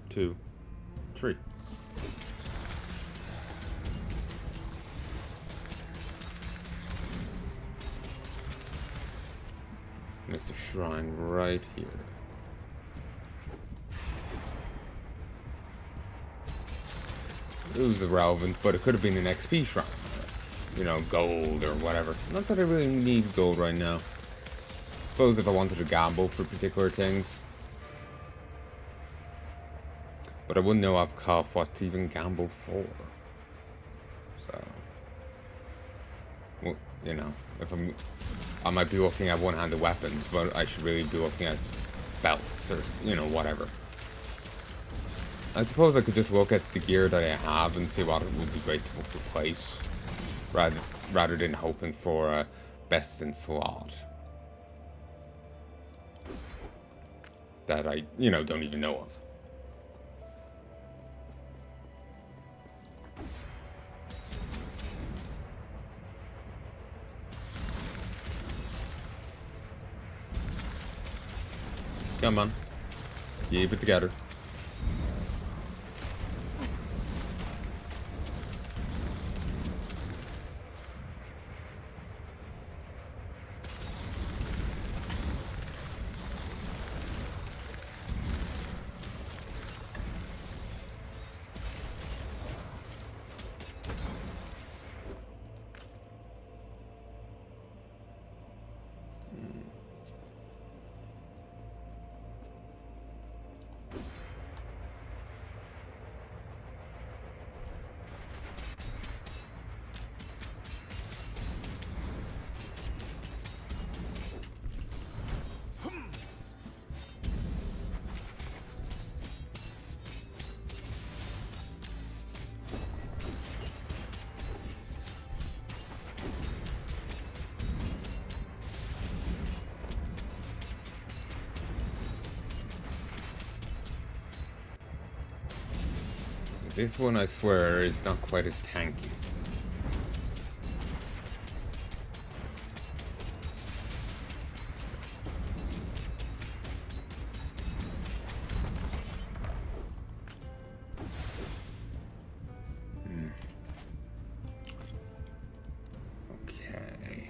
two, three. There's a shrine right here. It was irrelevant, but it could have been an XP shrine. You know, gold or whatever. Not that I really need gold right now. Suppose if I wanted to gamble for particular things. But I wouldn't know off cuff what to even gamble for. So, well, you know, if I might be looking at one-handed weapons, but I should really be looking at belts or, you know, whatever. I suppose I could just look at the gear that I have and see what it would be great to replace, rather than hoping for a best in slot that I, you know, don't even know of. Come on. Keep it together. This one, I swear, is not quite as tanky. Okay.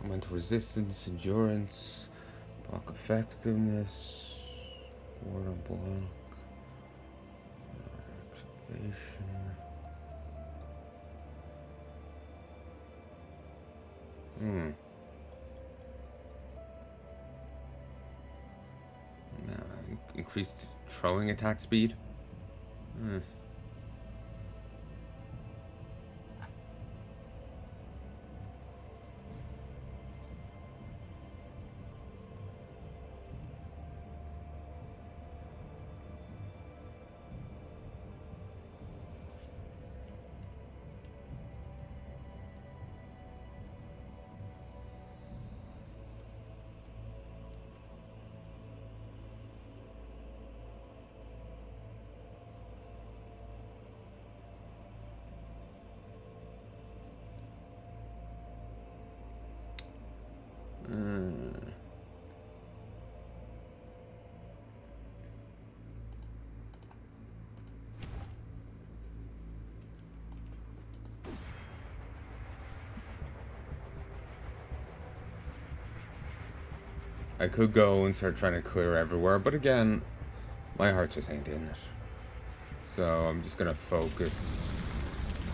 mental resistance, endurance, block effectiveness, ward on block, activation. Increased throwing attack speed. I could go and start trying to clear everywhere, but again, my heart just ain't in it. So I'm just gonna focus.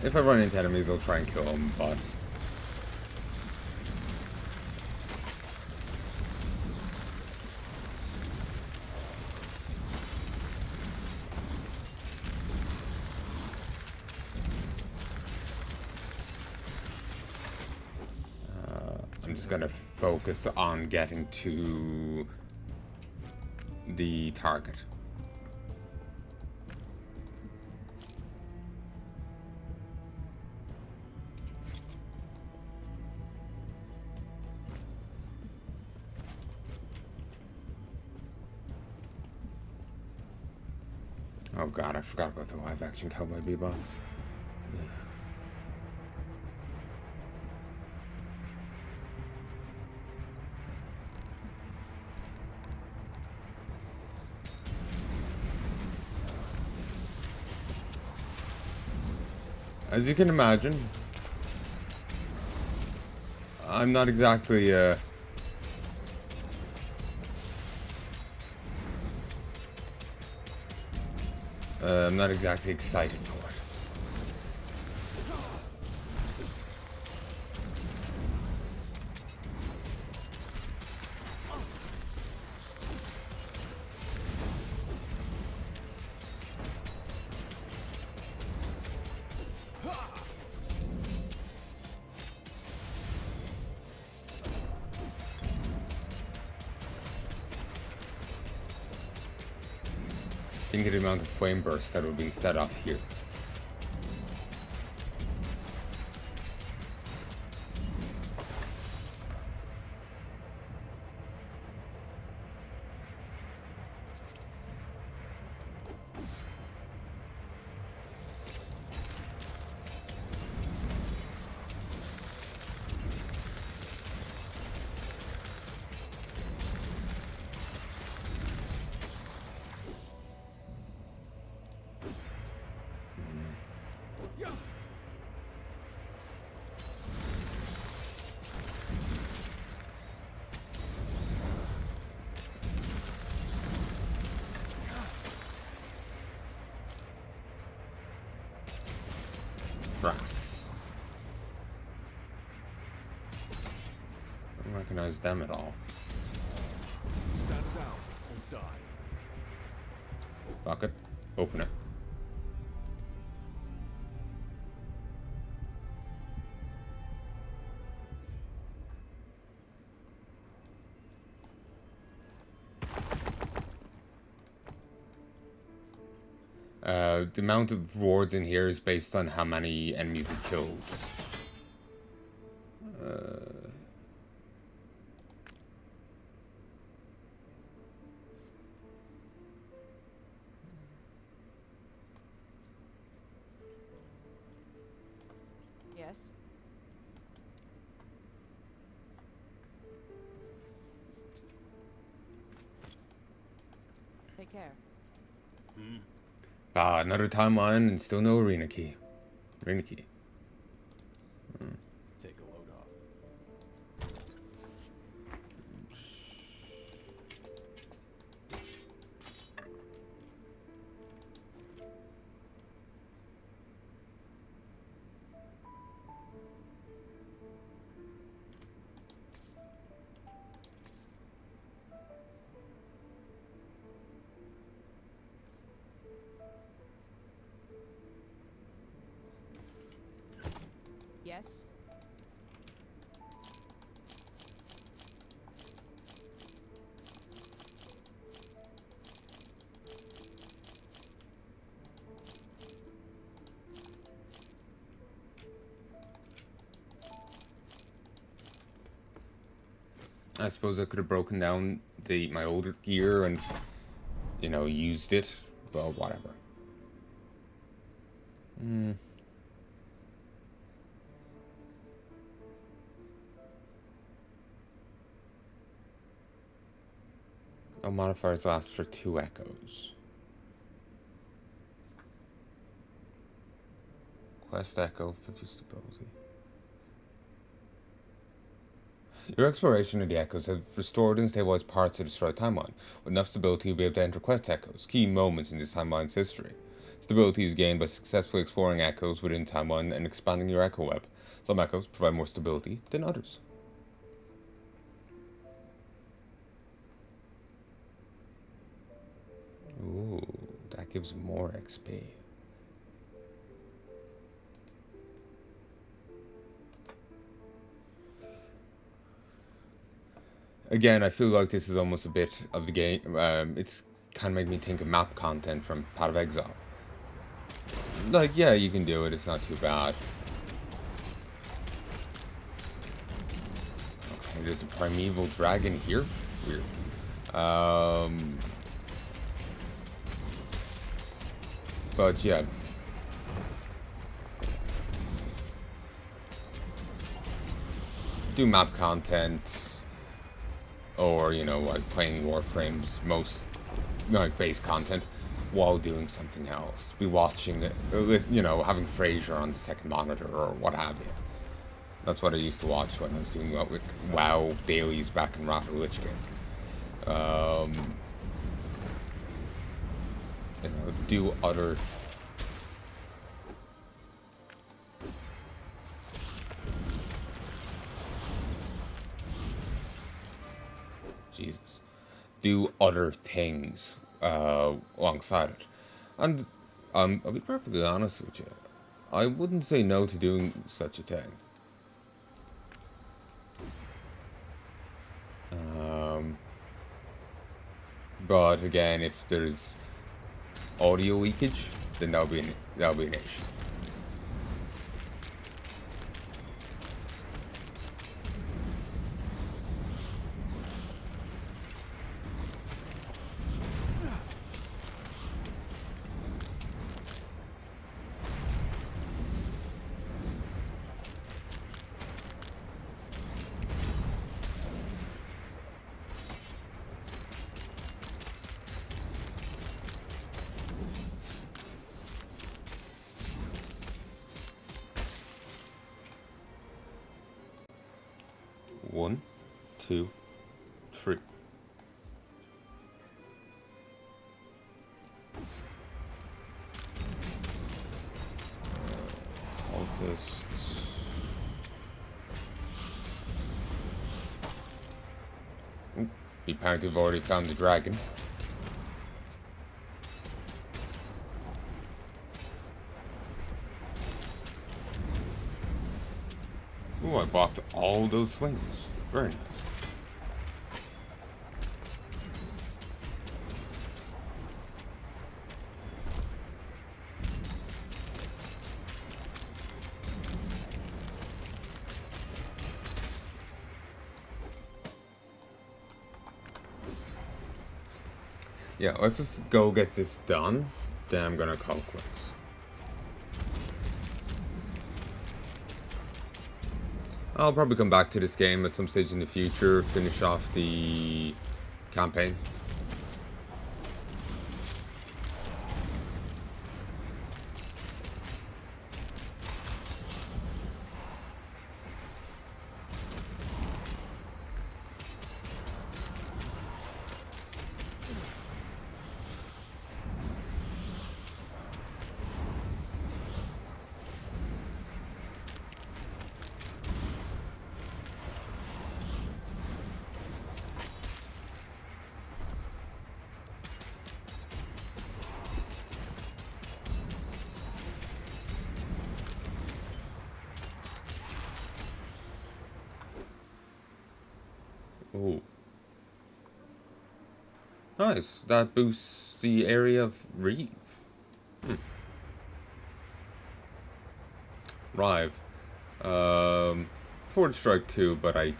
If I run into enemies, I'll try and kill them, but... I'm just gonna focus on getting to the target. Oh god, I forgot about the live action Cowboy Bebop. As you can imagine, I'm not exactly, I'm not exactly excited for it. Think of the amount of flame bursts that would be set off here. Rocks. I don't recognize them at all. Stand down or die. Fuck it. Open it. The amount of rewards in here is based on how many enemies we killed. Yes. Take care. Ah, another timeline and still no arena key. Take a load off. Yes. I suppose I could have broken down my older gear and, you know, used it, but whatever. No modifiers last for 2 echoes. Quest echo, 50 stability. Your exploration of the echoes has restored and stabilized parts of the destroyed timeline. With enough stability, you'll be able to enter quest echoes, key moments in this timeline's history. Stability is gained by successfully exploring echoes within timeline and expanding your echo web. Some echoes provide more stability than others. Ooh, that gives more XP. Again, I feel like this is almost a bit of the game. It's kind of making me think of map content from Path of Exile. Like, yeah, you can do it. It's not too bad. Okay, there's a primeval dragon here. Weird. But yeah. Do map content. Or, you know, like playing Warframe's most, like, base content while doing something else. Be watching it, you know, having Frasier on the second monitor or what have you. That's what I used to watch when I was doing WoW dailies back in Wrath of the Lich King. You know, do other... Jesus. Do other things alongside it. And I'll be perfectly honest with you. I wouldn't say no to doing such a thing. But again, if there's audio leakage, then that'll be an issue. One, two, three. Cultists. We apparently have already found the dragon. Ooh, I blocked all those swings. Very nice. Yeah, let's just go get this done. Then I'm gonna call quits. I'll probably come back to this game at some stage in the future, finish off the campaign. Oh. Nice. That boosts the area of Reeve. Rive. Forward strike too, but I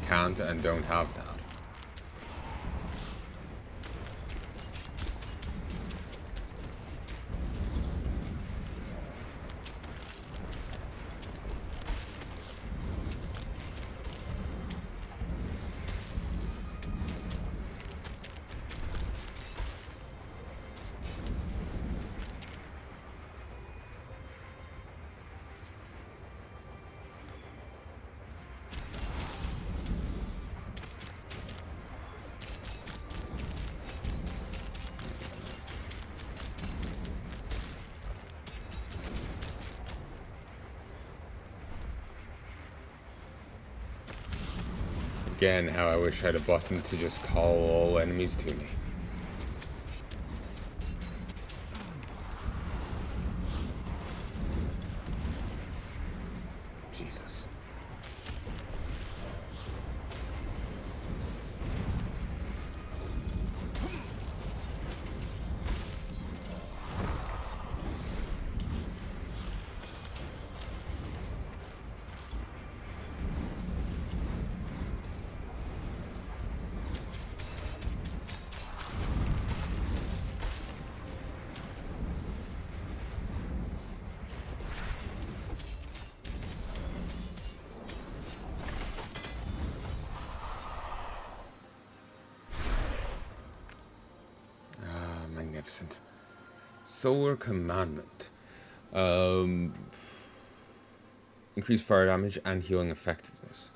can't and don't have that. Again, how I wish I had a button to just call all enemies to me. Jesus. Magnificent. Solar Commandment. Increased fire damage and healing effectiveness.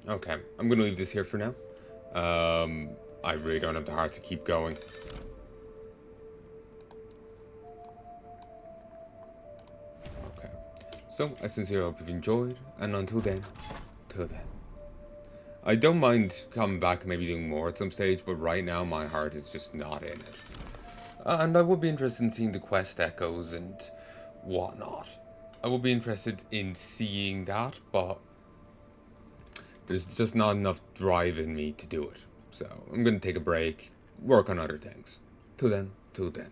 Okay, I'm gonna leave this here for now. I really don't have the heart to keep going. Okay, so I sincerely hope you've enjoyed, and until then, till then. I don't mind coming back and maybe doing more at some stage, but right now my heart is just not in it. And I would be interested in seeing the quest echoes and whatnot. I would be interested in seeing that, but there's just not enough drive in me to do it. So I'm going to take a break, work on other things. Till then, till then.